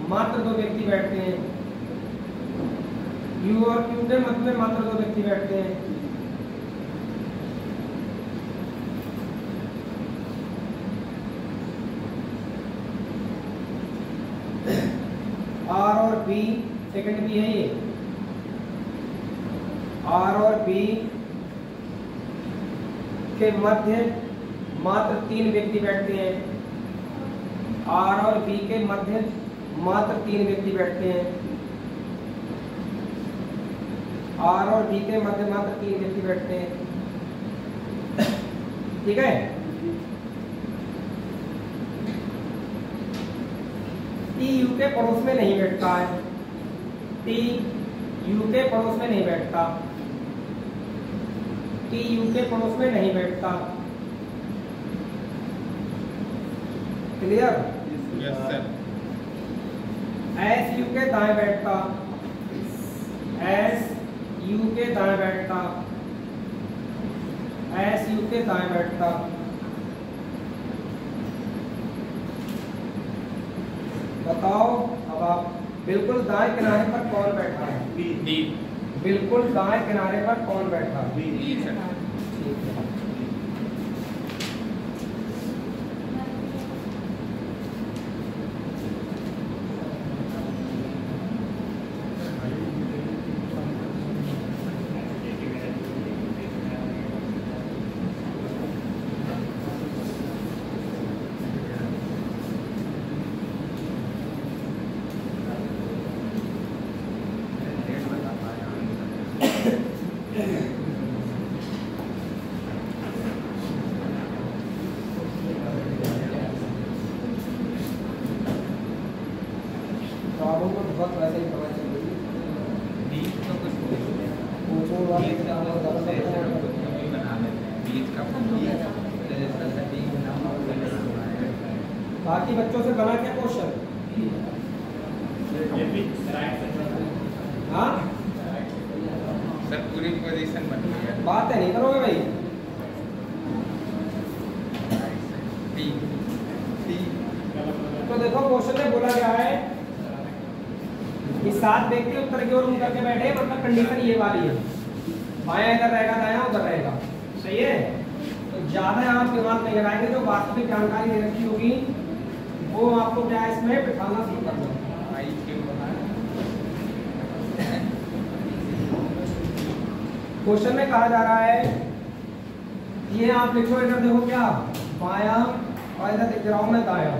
मात्र 2 व्यक्ति बैठते हैं, यू और क्यू के मध्य में मात्र 2 व्यक्ति बैठते हैं। आर और बी, सेकंड बी है ये, आर और बी के मध्य मात्र 3 व्यक्ति बैठते हैं, आर और बी के मध्य मात्र 3 व्यक्ति बैठते हैं, आर और बी के मध्य मात्र 3 व्यक्ति बैठते हैं, ठीक है। टी यू के पड़ोस में नहीं बैठता है, टी यू के पड़ोस में नहीं बैठता, टी यू के पड़ोस में नहीं बैठता, clear. Yes sir. S U के दाएं बैठता, एस यू के दाएं बैठता, एस यू के दाएं बैठता, बताओ अब आप बिल्कुल दाएं किनारे पर कौन बैठा है, डी। बिल्कुल दाएं किनारे पर कौन बैठा है, डी सर। ठीक है। बहुत वैसे ही समझ चल रही है। बीज तो कुछ पूछो वाले बीज का ज़्यादा कुछ ज़्यादा ऐसा कुछ भी बना लेते हैं। बीज का जैसा सटीक नाम होगा है। बाकी बच्चों से बना क्या क्वेश्चन? हाँ सर पूरी पोजीशन बन गई है। बात है नहीं करोगे भाई। टी टी तो देखो क्वेश्चन में बोला गया है कि 7 व्यक्ति उत्तर की ओर मुंह करके बैठे, मतलब कंडीशन ये वाली है, बायां इधर रहेगा, दायां उधर रहेगा, सही है। तो ज्यादा आप दिमाग नहीं लगाएंगे, जो वास्तविक जानकारी दे रखी होगी वो आपको क्या है इसमें बिठाना शुरू करना। आई क्यों क्वेश्चन में कहा जा रहा है ये आप लिखो, इधर देखो क्या बायां और इधर दिख रहा हूं मैं दायां।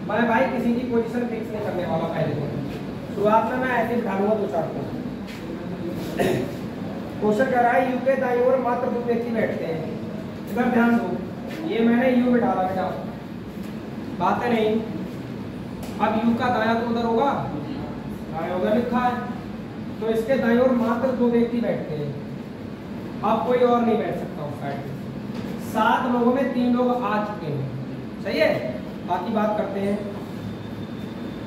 मैं भाई किसी की पोजीशन फिक्स नहीं करने वाला पहले तो। शुरुआत में मैं ऐसे बिठाऊंगा 2-4 को। क्वेश्चन कह रहा है यू के दाईं ओर मात्र 2 व्यक्ति बैठते हैं। इधर ध्यान दो, ये मैंने यू बिठाला बेटा, बात है नहीं। अब यू का दायां तो उधर होगा, दायां उधर लिखा है, तो इसके दाईं ओर मात्र 2 व्यक्ति बैठते हैं। अब कोई और नहीं बैठ सकता उस साइड। 7 लोगों में 3 लोग आ चुके हैं, सही है। बाकी बात करते हैं।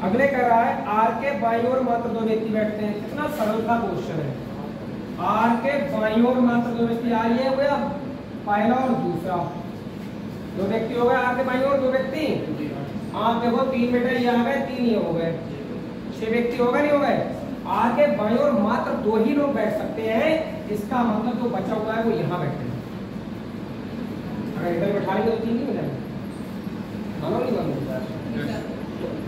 अगले कह रहा है आर के बाईं ओर मात्र 2 व्यक्ति बैठते हैं। कितना सरल सा क्वेश्चन है। आर के बाईं ओर मात्र 2 व्यक्ति, आर ये हो गया पहला और दूसरा, 2 व्यक्ति हो गए आर के बाईं ओर 2 व्यक्ति। आप देखो 3 बेटा ये आ गए, 3 ये हो गए, 6 व्यक्ति हो गए नहीं हो गए। आर के बाईं ओर मात्र 2 ही लोग बैठ सकते हैं, इसका मतलब जो बचा हुआ है वो यहाँ बैठे। अगर इधर बैठा लेंगे तो 3 नहीं मिलेंगे, मानो नहीं मानो।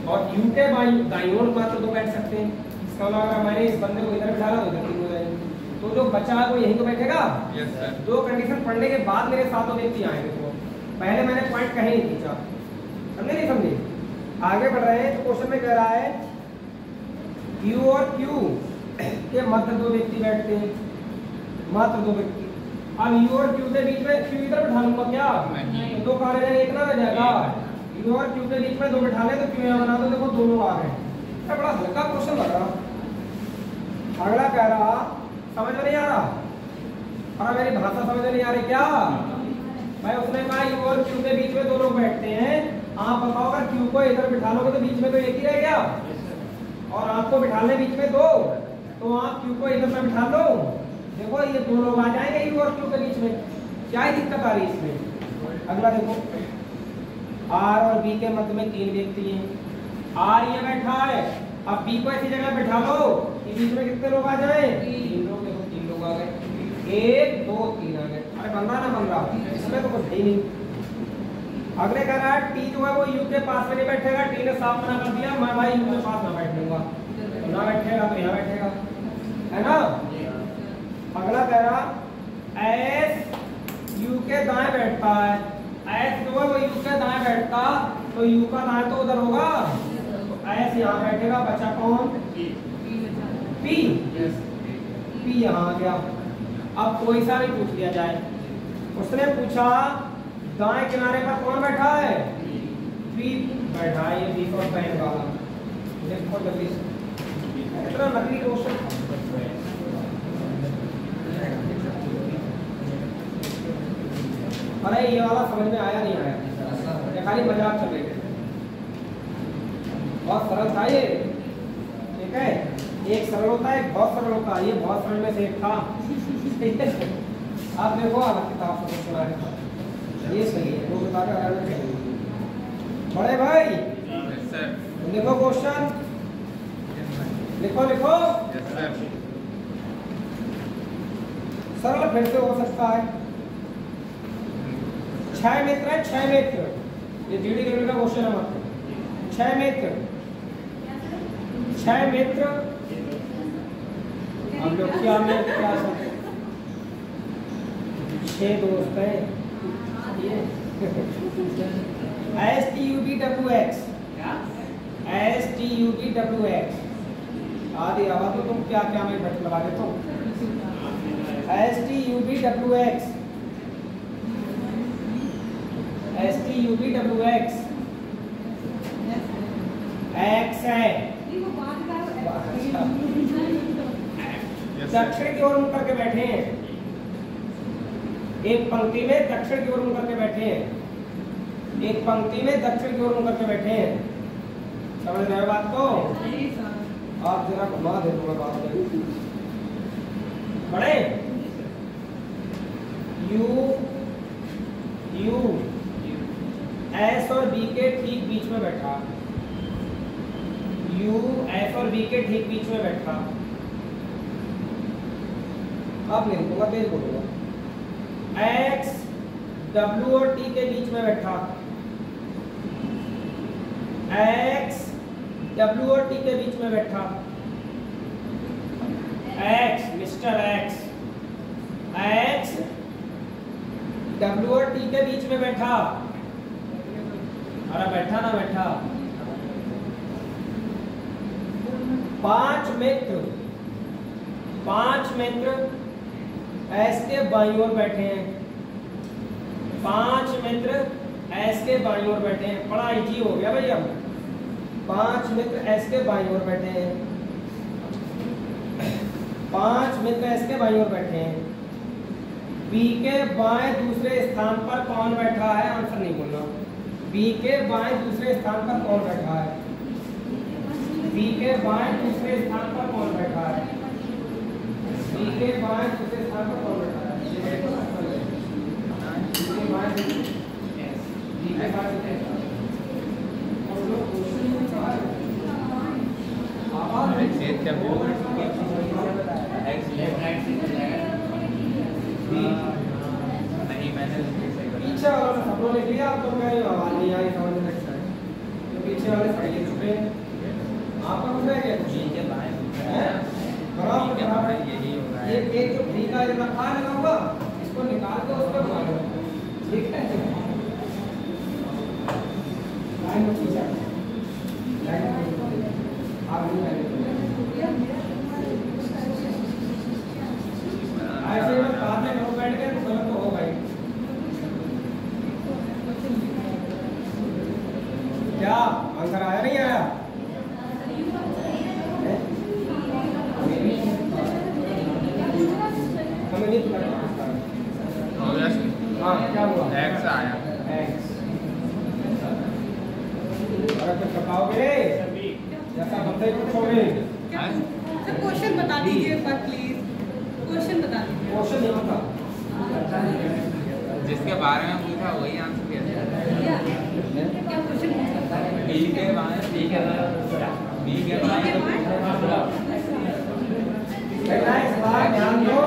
और यू के दाईं ओर मात्र 2 बैठ सकते हैं, इसका मतलब अगर मैंने इस बंदे को इधर बिठाया तो इधर 3 हो जाएंगे, तो जो बचा है वो यहीं तो बैठेगा। Yes sir. दो कंडीशन पढ़ने के बाद मेरे 7 व्यक्ति आएंगे, तो पहले मैंने पॉइंट कहीं नहीं खींचा, समझे नहीं समझे। आगे बढ़ रहे हैं तो क्वेश्चन में कह रहा है Q और Q के मध्य 2 व्यक्ति बैठते हैं, मात्र 2 व्यक्ति। अब U और Q के बीच में Q इधर बिठा लूंगा क्या, तो 2 कहा रहेगा, इतना रह जाएगा। U और Q के बीच में 2 बिठा ले तो Q यहाँ बना दो, देखो 2 लोग आ गए। बड़ा हल्का क्वेश्चन लग रहा। अगला कह रहा समझ में नहीं आ रहा, और मेरी भाषा समझ में नहीं आ रही क्या भाई। उसने कहा U और Q के बीच में 2 लोग बैठते हैं। आप बताओ अगर Q को इधर बिठा लोगे तो बीच में तो एक ही रह गया, और आपको बिठाने बीच में 2, तो आप Q को इधर में बिठा लो, देखो ये 2 लोग आ जाएंगे U और Q के बीच में। क्या ही दिक्कत आ रही है इसमें। अगला देखो R और B के मध्य में 3 व्यक्ति हैं। R ये बैठा है, अब B को ऐसी जगह बिठा लो कि बीच में कितने लोग आ जाए, 3 लोग। देखो 3 लोग आ गए, 1 2 3 आ गए। अरे बन रहा ना बन रहा, इसमें तो कुछ है ही नहीं। अगले कह रहा है T जो है वो U के पास में नहीं बैठेगा, T ने साफ मना कर दिया, मैं भाई U के पास ना बैठ लूंगा, तो ना बैठेगा तो यहाँ बैठेगा, है ना। अगला कह रहा S U के दाएं बैठता है, S जो है वो U के दाएं बैठता, तो U का दाएं तो उधर होगा, तो S यहाँ बैठेगा, बचा कौन, P। P यहाँ आ गया। अब कोई सा भी पूछ लिया जाए। उसने पूछा दाएं किनारे पर कौन बैठा है, B बैठा है, ये B और पैन वाला। देखो जल्दी से, इतना नकली क्वेश्चन। अरे ये वाला समझ में आया नहीं आया, ये खाली मजाक चल रही है। बहुत सरल था ये, ठीक है। एक सरल होता है, एक बहुत सरल होता है, ये बहुत सरल में से एक था। आप देखो अलग किताब से सुना है, ये सही है, वो बता कर बड़े भाई लिखो क्वेश्चन, लिखो लिखो। सरल फिर से हो सकता है। 6 मित्र है, 6 मित्र, ये जीडी लेवल का क्वेश्चन है मतलब। 6 मित्र, 6 मित्र, हम लोग क्या में क्या सकते, 6 दोस्त हैं। STUBWX, STUBWX आदि आवा तो तुम क्या क्या में बैठ लगा देते हो। STUBWX, STUBWX X है, दक्षिण की ओर मुड़ करके बैठे हैं, एक पंक्ति में दक्षिण की ओर मुड़ करके बैठे हैं, एक पंक्ति में दक्षिण की ओर मुड़ करके बैठे हैं। समझ रहे हो बात को? आप जरा घुमा दे थोड़ा बात पढ़े। यू एस और बी के ठीक बीच में बैठा, यू एस और बी के ठीक बीच में बैठा। अब नहीं लिखूंगा, तेज बोलूंगा। एक्स डब्ल्यू और टी के बीच में बैठा, एक्स डब्ल्यू और टी के बीच में बैठा। X mister x, x W और टी के बीच में बैठा। अरे बैठा ना बैठा। पांच मित्र एस के बाईं ओर बैठे हैं, पांच मित्र एस के बाईं ओर बैठे हैं। बड़ा इजी हो गया भाई। अब पांच मित्र एस के बाईं ओर बैठे हैं, पांच मित्र एस के बाईं ओर बैठे हैं। बी के बाएं दूसरे स्थान पर कौन बैठा है? आंसर नहीं बोलना। बी के बाएं दूसरे स्थान पर कौन बैठा है? बी के बाएं दूसरे स्थान पर कौन बैठा है? बी के बाएं दूसरे स्थान पर कौन बैठा है? बी के बाएं नहीं मैंने पीछे वालों ने सब लोग लिख लिया, तो मेरी आवाज नहीं आई समझ में। तो पीछे वाले सही छुपे, आप पर कुछ रह गया? ठीक है भाई, बराबर बराबर यही हो रहा है। ये एक जो फ्री का इतना खा लगा होगा, इसको निकाल के उस पर मारो। ठीक है, लाइन में पीछे लाइन में आप नहीं लाइन ऐसे में बातें करो बैठ के, तो गलत तो हो भाई। क्या आंसर आया नहीं आया? हमें नहीं पता। हाँ क्या हुआ? एक्स आया। एक्स अरे तो छपाओगे जैसा बनते को छोड़े। क्वेश्चन बता दीजिए एक बार प्लीज, क्वेश्चन बता दीजिए। क्वेश्चन नहीं होता, जिसके बारे में पूछा वही आंसर दिया क्या क्वेश्चन पूछा? बी के बाएं, बी के बाएं इस बार ध्यान दो,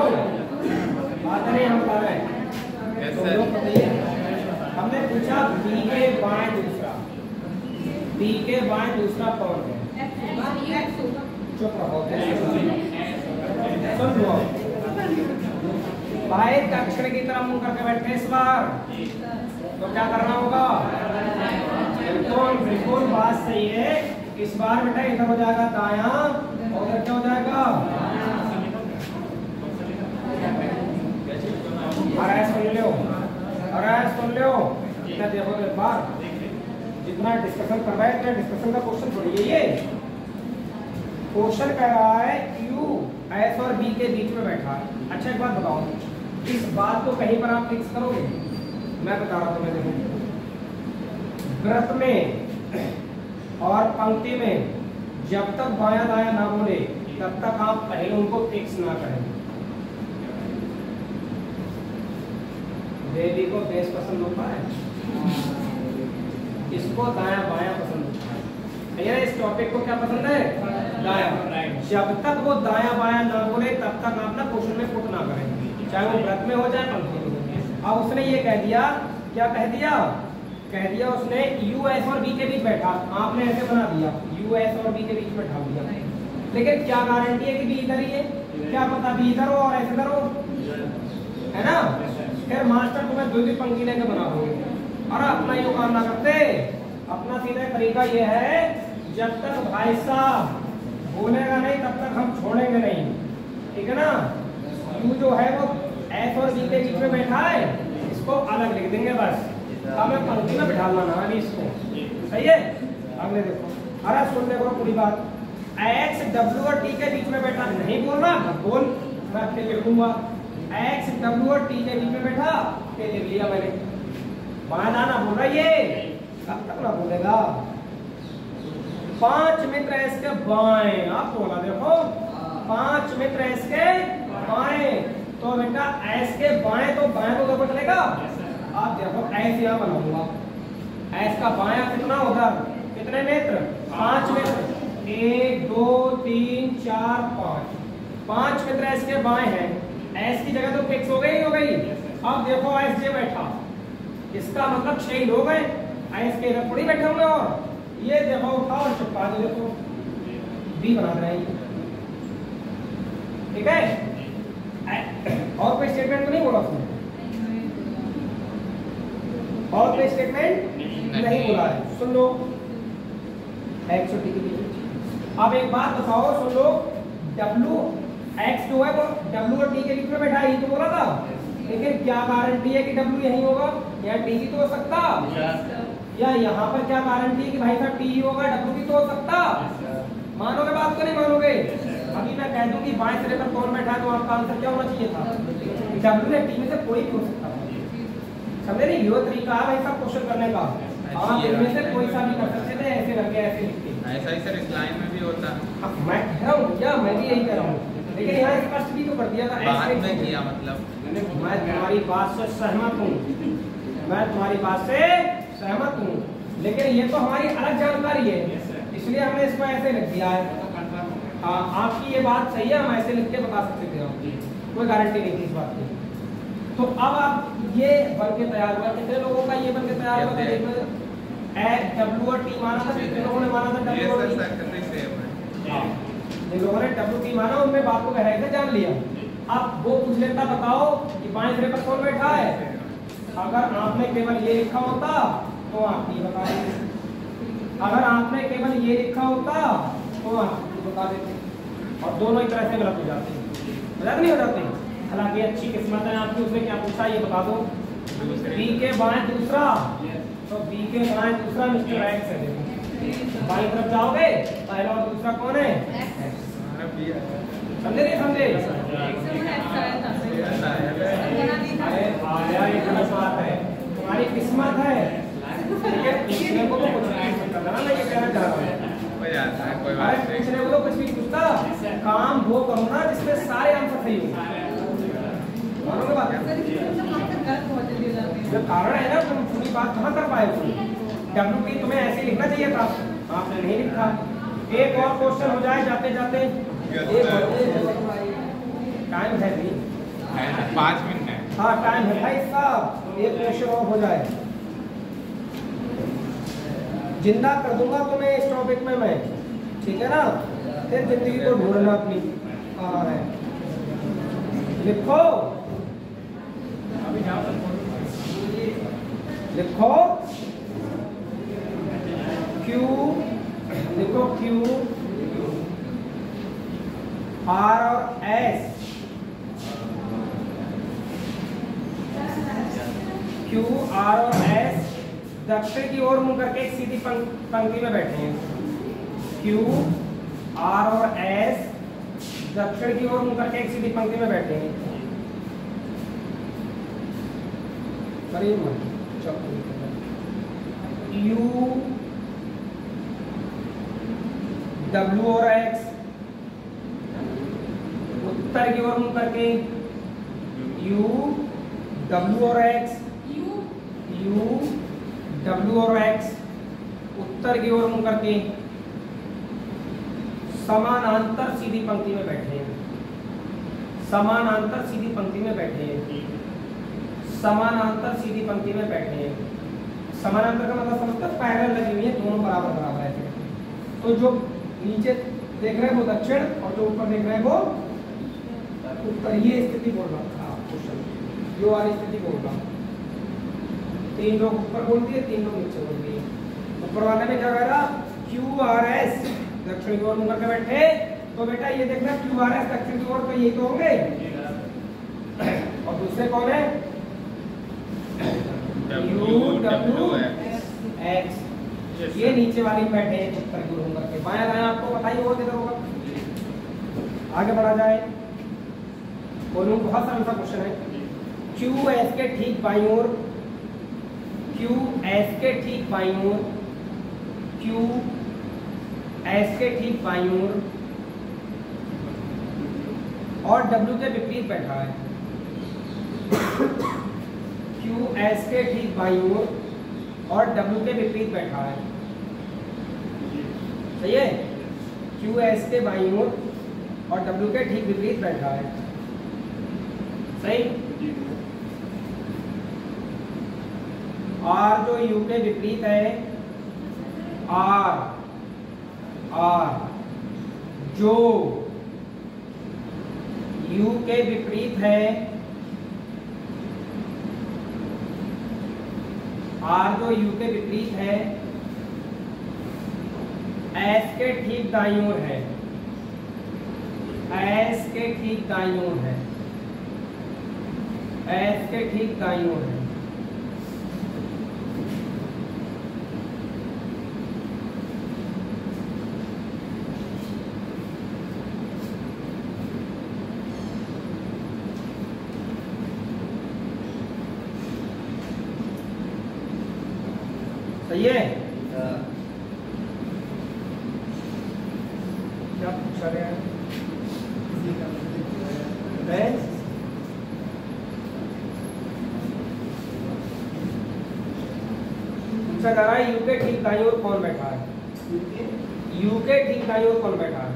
बात नहीं हम कर रहे हैं। हमने पूछा बी के बाएं दूसरा, बी के बाएं दूसरा कौन है? चुप रहो, सुन लो। बाएं दक्षिण की तरफ मुंह करके बैठे इस बार, तो क्या करना होगा? बिल्कुल बात सही है। इस बार बेटा इधर हो जाएगा दायां और इधर क्या हो जाएगा? अरे सुन लो, अरे सुन लो, इतना देखो एक बार, जितना डिस्कशन कर रहा है इतना डिस्कशन का क्वेश्चन थोड़ी है ये। क्वेश्चन कह रहा है यू एस और बी के बीच में बैठा है। अच्छा एक बात बताओ, इस बात को कहीं पर आप फिक्स करोगे? मैं बता रहा हूँ तुम्हें, देखो वृत्त में और पंक्ति में जब तक बायां दायां ना बोले तब तक आप पहले उनको फिक्स ना करें। बेबी को बेस पसंद होता है, इसको दायां बायां पसंद होता है। भैया इस टॉपिक को क्या पसंद है? दायां। जब तक वो दायां बायां ना बोले तब तक आप ना क्वेश्चन में पुट ना करें, चाहे वो व्रत में हो चाहे पंक्ति में हो। अब उसने ये कह दिया, क्या कह दिया? कह दिया उसने यू एस और बी के बीच बैठा, आपने ऐसे बना दिया यू एस और बी के बीच में ढाल दिया। लेकिन क्या गारंटी है कि बी इधर ही है? क्या पता बी इधर हो और ऐसे इधर हो, है ना? फिर मास्टर तुम्हें दो पंक्ति लेके बना दोगे। और अपना यो काम ना करते, अपना सीधा तरीका ये है, जब तक भाई साहब बोलेगा नहीं तब तक हम छोड़ेंगे नहीं, ठीक है ना? यू जो है वो एस और बी के बीच में बैठा है, इसको अलग लिख देंगे बस, हमें पंक्ति में बिठाना ना अभी इसको, सही है? अगले देखो, अरे सुन ले पूरी बात। एक्स डब्ल्यू और टी के बीच में बैठा, नहीं बोलना बोल, मैं फिर लिखूंगा एक्स डब्ल्यू और टी के बीच में बैठा, फिर लिख लिया मैंने। बाएं दाना बोल रहा ये, कब तक ना बोलेगा। 5 मित्र इसके बाएं, आप बोला देखो 5 मित्र इसके बाएं, तो बेटा एस के बाएं तो बाएं को देखो चलेगा। आप देखो एस यहाँ बनाऊंगा, एस का बायां कितना होगा, कितने मित्र 5 मित्र, 1 2 3 4 5, 5 मित्र एस के बाएं हैं। एस की जगह तो फिक्स हो गई, हो गई। अब देखो एस जे बैठा, इसका मतलब 6 लोग हैं, एस के इधर थोड़ी बैठे होंगे। और ये देखो उठाओ और चिपका दो, देखो बी बना रहे हैं, ठीक है। और कोई स्टेटमेंट तो नहीं बोला उसने, और कोई स्टेटमेंट नहीं बोला है। सुन लो एक्स और टी के बीच। अब एक बात बताओ, सुन लो, डब्ल्यू एक्स जो है वो डब्ल्यू और टी के बीच में बैठा है, ये तो बोला था, लेकिन क्या गारंटी है कि डब्ल्यू यही होगा, या टी भी तो हो सकता, या यहाँ पर क्या गारंटी है कि भाई साहब टी ही होगा, डब्ल्यू भी तो हो सकता। मानोगे बात को नहीं मानोगे? अभी मैं कह दूं कि बाएं सिरे पर कौन बैठा है, तो आपका आंसर क्या होना चाहिए था, डब्ल्यू या टी में से कोई भी हो सकता है। समझे नहीं? ये तरीका है भाई साहब क्वेश्चन करने का, आप इनमें से कोई सा भी कर सकते थे, ऐसे करके ऐसे लिख के। ऐसा ही सर इस लाइन में भी होता है। मैं कह रहा हूँ क्या, मैं भी यही कह रहा हूँ, लेकिन यहाँ स्पष्ट भी तो कर दिया था बाद ऐसे में किया, मतलब मैं तुम्हारी बात से सहमत हूँ, मैं तुम्हारी बात से सहमत हूँ, लेकिन ये तो हमारी अलग जानकारी है, इसलिए हमने इसको ऐसे लिख दिया है। हाँ, आपकी ये बात सही है, हम ऐसे लिख के बता सकते थे, कोई गारंटी नहीं थी इस बात की। तो अब आप ये बन के तैयार हुआ, कितने लोगों का ये बन के तैयार हुआ था, डब्ल्यू और टी माना था, कितने लोगों ने माना था डब्ल्यू और टी? जिन लोगों ने डब्ल्यू टी माना उनमें बात को गहराई से जान लिया। अब वो पूछ लेता, बताओ कि बाएं सिरे पर कौन बैठा है, अगर आपने केवल ये लिखा होता तो आप ये बता देते, अगर आपने केवल ये लिखा होता तो आप बता देते, और दोनों ही तरह से गलत हो जाते, गलत नहीं हो जाते। हालांकि अच्छी किस्मत है आपकी, उसने क्या पूछा ये बता दो, बी के बाएं दूसरा, तो बी के बाएं दूसरा मिस्टर एक्स है, देखो बाईं तरफ जाओगे, पहला और दूसरा कौन है, समझे नहीं समझे? अरे आया, एक गलत बात है, तुम्हारी किस्मत है, पूछने को तो कुछ नहीं करना ना, ये कहना चाह रहा हूँ, कोई बात नहीं, पूछने को तो कुछ भी पूछता, काम वो करो ना जिसमें सारे आंसर सही हो, मानोगे बात? जो कारण है ना, तुम पूरी बात कहाँ कर पाए, डब्ल्यू टी तुम्हें ऐसे लिखना चाहिए था, आपने नहीं लिखा। एक और क्वेश्चन हो जाए जाते जाते, टाइम है भी 5 मिनट है। हाँ टाइम है भाई साहब, एक क्वेश्चन और हो जाए, जिंदा कर दूंगा तुम्हें इस टॉपिक में मैं, ठीक है ना? फिर जिंदगी को ढूंढना अपनी। हाँ है, लिखो लिखो क्यू, लिखो क्यू आर और एस, क्यू आर और एस दक्षिण की ओर मुंह करके एक सीधी पंक्ति में बैठे हैं। क्यू आर और एस दक्षिण की ओर मुंह करके एक सीधी पंक्ति में बैठे हैं। यू डब्ल्यू और एक्स उत्तर की ओर मुंह करके, यू डब्ल्यू और एक्स, यू डब्ल्यू और एक्स उत्तर की ओर मुंह करके समानांतर सीधी पंक्ति में बैठे हैं, समानांतर सीधी पंक्ति में बैठे हैं, समानांतर सीधी पंक्ति में बैठे हैं। समानांतर का मतलब समझते हो, पैरेलल लगी हुई है, दोनों बराबर बराबर है। तो जो नीचे देख रहे हैं वो दक्षिण, और जो ऊपर देख रहे हैं वो उत्तर। ये स्थिति बोल रहा था क्वेश्चन, ये वाली स्थिति बोल रहा। 3 लोग ऊपर बोल दिए, 3 लोग नीचे बोल दिए। ऊपर वाले में क्या कह रहा, क्यू आर एस दक्षिण की ओर मुंह करके बैठे, तो बेटा ये देखना क्यू आर एस दक्षिण की ओर, तो ये तो होंगे, और दूसरे कौन है, यू डब्ल्यू एक्स। ये नीचे वाली में बैठे हैं उत्तर की ओर घूम करके, बायां दायां आपको पता ही होगा किधर होगा। आगे बढ़ा जाए, बोलूं बहुत सरल सा क्वेश्चन है। क्यू एस के ठीक बाईं ओर, क्यू एस के ठीक बाईं ओर, क्यू एस के ठीक बाईं ओर और डब्ल्यू के विपरीत बैठा है। क्यू एस के ठीक बाईं ओर और डब्ल्यू के विपरीत बैठा है। सही है? क्यू एस के बाईं ओर और डब्ल्यू के ठीक विपरीत बैठा है। सही? आर जो यू के विपरीत है, आर जो यू के विपरीत है, आर जो यू के विपरीत है, एस के ठीक दाईं ओर है, एस के ठीक दाईं ओर है, एस के ठीक दाईं ओर है। सही है? क्या पूछा गया है? पूछा जा रहा है यू के ठीक दाईं ओर कौन बैठा है? यू के ठीक दाईं ओर कौन बैठा है?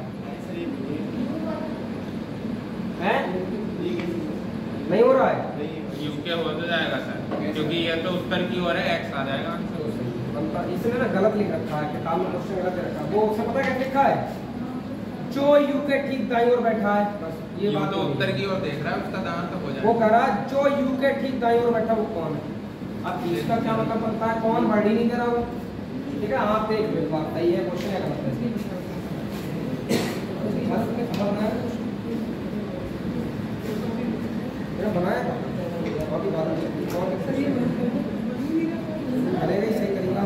हैं? नहीं हो रहा है? यू के हो तो जाएगा सर, क्योंकि ये तो उत्तर की ओर है, एक्स आ जाएगा। इसने ना गलत लिख रखा है, किताब में क्वेश्चन गलत लिख रखा है। वो उसे पता क्या लिखा है? जो यू के ठीक दाईं ओर बैठा है, बस ये बात तो उत्तर की ओर देख रहा है, उसका दान तो हो जाएगा। वो कह रहा है जो यू के ठीक दाईं ओर बैठा वो कौन है? अब इसका क्या मतलब बनता है? कौन वर्ड ही नहीं दे रहा वो। ठीक है, आप देख लो बात सही है, क्वेश्चन है गलत है। बस में समझना है, मेरा बनाया था और भी बात नहीं और करेगा ही सही करेगा।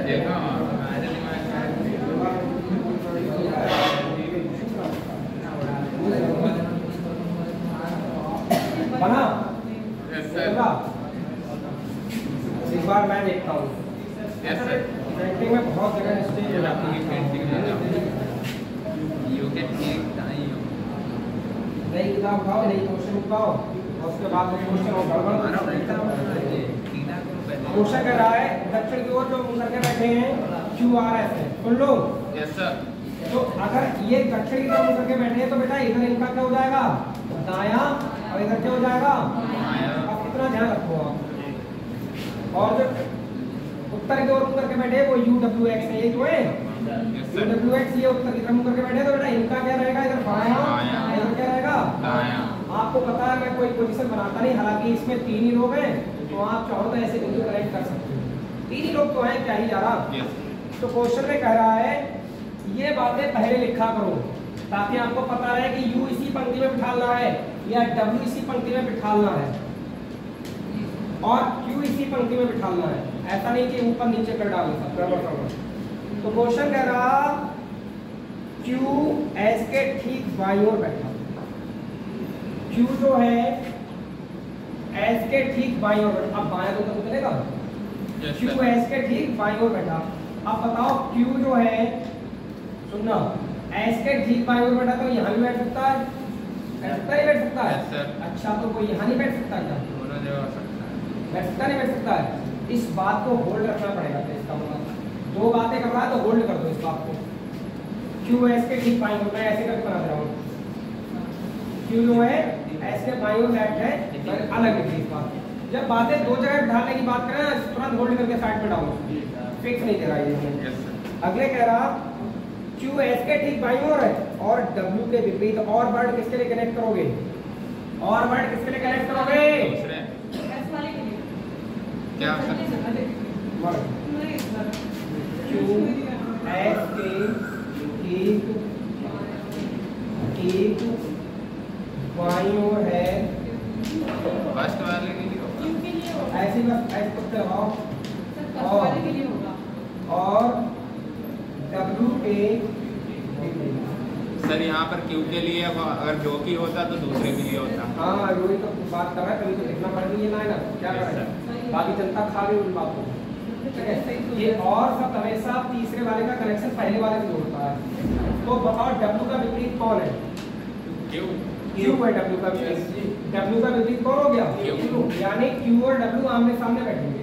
देखा बना सर, इस बार मैं देखता हूँ पेंटिंग में बहुत जगह मिस्टेक हो जाती है। यू के ठीक दाईं ओर नई किताब उठाओ, नई क्वेश्चन उठाओ और उसके बाद क्वेश्चन और गड़बड़ क्वेश्चन कह रहा है दक्षिण की ओर जो मुंह करके बैठे हैं क्यू आर एस है, सुन लो। Yes sir. तो अगर ये दक्षिण की तरफ मुंह करके बैठे हैं तो बेटा इधर इनका क्या हो जाएगा? दायां, और इधर क्या हो जाएगा? अब इतना ध्यान रखो आप। और जो उत्तर की ओर मुंह करके बैठे वो यू डब्ल्यू एक्स है, ये जो है यू डब्ल्यू एक्स, ये उत्तर की तरफ मुंह करके बैठे तो बेटा इनका क्या रहेगा? इधर बायां, इधर क्या रहेगा? दायां। आपको पता है मैं कोई पोजीशन बनाता नहीं, हालांकि इसमें 3 ही लोग हैं, तो आप चाहो तो ऐसे बिंदु कनेक्ट कर सकते हो। 3 ही लोग तो हैं, क्या ही जा रहा। तो क्वेश्चन में कह रहा है ये बातें पहले लिखा करो ताकि आपको पता रहे कि यू इसी पंक्ति में बिठाना है या डब्ल्यू इसी पंक्ति में बिठाना है और क्यू इसी पंक्ति में बिठाना है। ऐसा नहीं कि ऊपर नीचे कर डालो सब गड़बड़। तो क्वेश्चन कह रहा क्यू एस के ठीक बाईं ओर बैठा, क्यू जो है एस के ठीक बाईं ओर। अब बाएं तो चलेगा, क्यू एस के ठीक बाईं ओर बैठा। अब बताओ क्यू जो है, सुनना, एस के ठीक बाईं ओर बैठा तो यहाँ भी बैठ सकता है, बैठ सकता है, बैठ सकता है। अच्छा, तो कोई यहाँ नहीं बैठ सकता क्या? दोनों जगह हो सकता है। बैठ सकता नहीं बैठ सकता है? इस बात को होल्ड रखना पड़ेगा। तो इसका मतलब 2 बातें कर रहा है तो होल्ड कर दो इस बात को। क्यू एस के ठीक बाईं ओर, मैं ऐसे करके बना रहा हूँ, क्यू जो है एस के बाईं ओर लेफ्ट है, अलग लिखी इस बात। जब बातें 2 जगह बिठाने की बात करें तुरंत होल्ड करके साइड पे डालो, फिक्स नहीं करा ये। अगले कह रहा क्यू एस के ठीक बाईं ओर है और डब्ल्यू के विपरीत। और वर्ड किसके लिए कनेक्ट करोगे? और वर्ड किसके लिए कनेक्ट करोगे? क्या क्यू एस के ठीक एक बाईं ओर है, फर्स्ट वाले के लिए होगा। क्यों के लिए होगा? ऐसे बस ऐसे कुछ लगाओ, सर फर्स्ट वाले के लिए होगा। और W के विपरीत। सर यहाँ पर क्यू के लिए अगर जो की होता तो दूसरे के लिए होता। हाँ वही तो बात कर रहा है, कभी तो लिखना पड़ेगा ये ना है ना, क्या करें, बाकी जनता खा गई उन बातों को। ठीक है, ये और सब हमेशा तीसरे वाले का कनेक्शन पहले वाले से जोड़ता है। तो बताओ W का विपरीत कौन है? क्यू। Q है W का विपरीत। W का विपरीत कौन हो गया? Q। यानी Q और W आमने सामने बैठेंगे।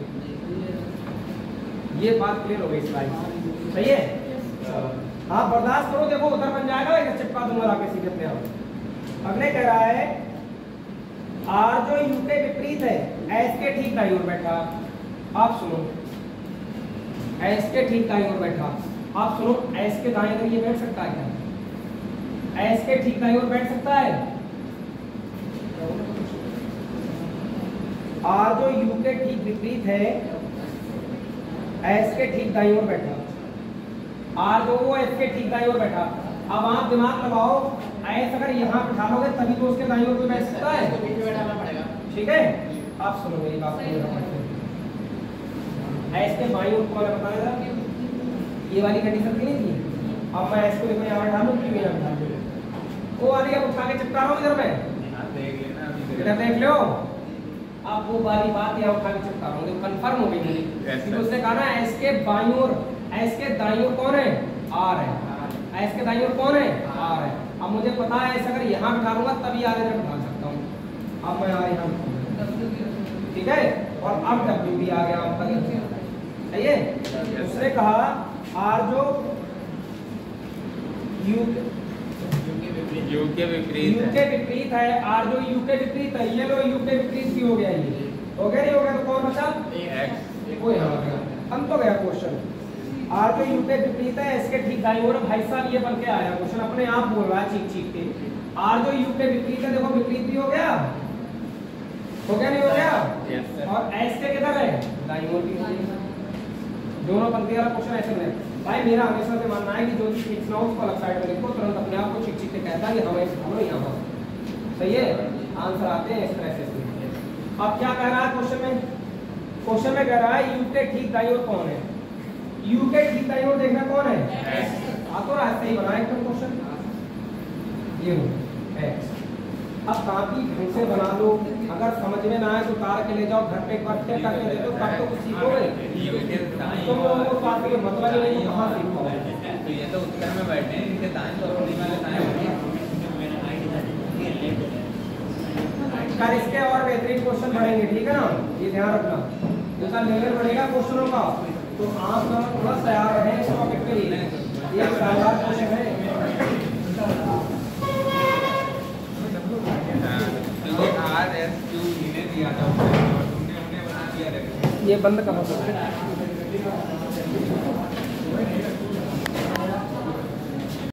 ये बात क्लियर हो गई इस लाइन, सही है? हाँ बर्दाश्त करो, देखो उधर बन जाएगा, इधर चिपका दूंगा आगे सीधे अपने आप। अगले कह रहा है R जो U के विपरीत है, S के ठीक दाईं ओर बैठा। आप सुनो, S के ठीक दाईं ओर बैठा। आप सुनो, S के दाईं ओर ये बैठ सकता है क्या? S के ठीक दाईं ओर बैठ सकता है? R जो U के ठीक विपरीत है, S के ठीक दाईं ओर बैठा। R जो वो S के ठीक दाईं ओर बैठा। अब आप दिमाग लगाओ, S अगर यहाँ बिठा लोगे तभी तो उसके दाईं ओर कोई बैठ सकता है। पीछे बैठाना पड़ेगा। ठीक है, आप सुनो मेरी बात को। S के बाईं ओर कौन है बताएगा? ये वाली कंडीशन थी नहीं थी? अब मैं S को देखो यहाँ बैठा लूँ, क्यों यहाँ बैठा लूँ? वो वाली अब उठा के चिपका रहा हूँ इधर में, देख लेना अभी। इधर देख लो। अब वो वाली बात यहाँ उठा के चिपका रहा हूँ, कंफर्म हो गई मुझे। Yes, उसने कहा ना S के बाईं ओर, S के दाईं ओर कौन है? R है। S के दाईं ओर कौन है? R है। अब मुझे पता है ऐसा अगर यहाँ बिठा लूंगा तभी R इधर बिठा सकता हूँ। अब मैं R यहाँ बिठाऊंगा। ठीक है, और अब W भी आ गया अब तक, सही है? उसने कहा R जो U के विपरीत है, R जो U के विपरीत है, ये लो U के विपरीत भी हो गया, ये हो गया नहीं हो गया तो कौन बचा? X। वो यहाँ गया, हम तो गया क्वेश्चन। R जो U के विपरीत है, इसके ठीक दाईं ओर। भाई साहब ये बन के आया क्वेश्चन, अपने आप बोल रहा है चीख चीख के। R जो U के विपरीत है, देखो विपरीत भी हो गया नहीं हो गया? Yes, sir। और S के किधर है? दाईं ओर भी हो गया। दोनों पंक्ति वाला क्वेश्चन ऐसे बने। भाई मेरा हमेशा से मानना है कि जो चीज फिक्स ना हो उसको अलग साइड में लिखो, तुरंत अपने आप को चीख चीख के कहता है कि हम लोग यहाँ पर, सही है? आंसर आते हैं इस तरह से। अब क्या कह रहा है क्वेश्चन में? क्वेश्चन में कह रहा है U के ठीक दाईं ओर कौन है? U के ठीक दाईं ओर देखना कौन है? आ तो रास्ते ही बनाया एकदम क्वेश्चन, ये हो X। अब काफी ढंग से बना लो, अगर समझ में ना आए तो उतार के ले जाओ घर पे, एक बार फिर करके दे दो, तब तो कुछ सीखोगे। तो वो बात में मतलब ही नहीं, कहाँ सीखोगे? तो ये तो उत्तर में बैठे हैं, इनके दाएं तो अपनी वाले दाएं होंगे। कर इसके और बेहतरीन क्वेश्चन बढ़ेंगे, ठीक है ना? ये ध्यान रखना, जैसा लेवल बढ़ेगा क्वेश्चनों का तो आप लोग थोड़ा तैयार रहें इस टॉपिक के लिए। ये शानदार क्वेश्चन है। क्योंकि RSQ इन्हें दिया था और तुमने उन्हें बना दिया। ये बंद करो।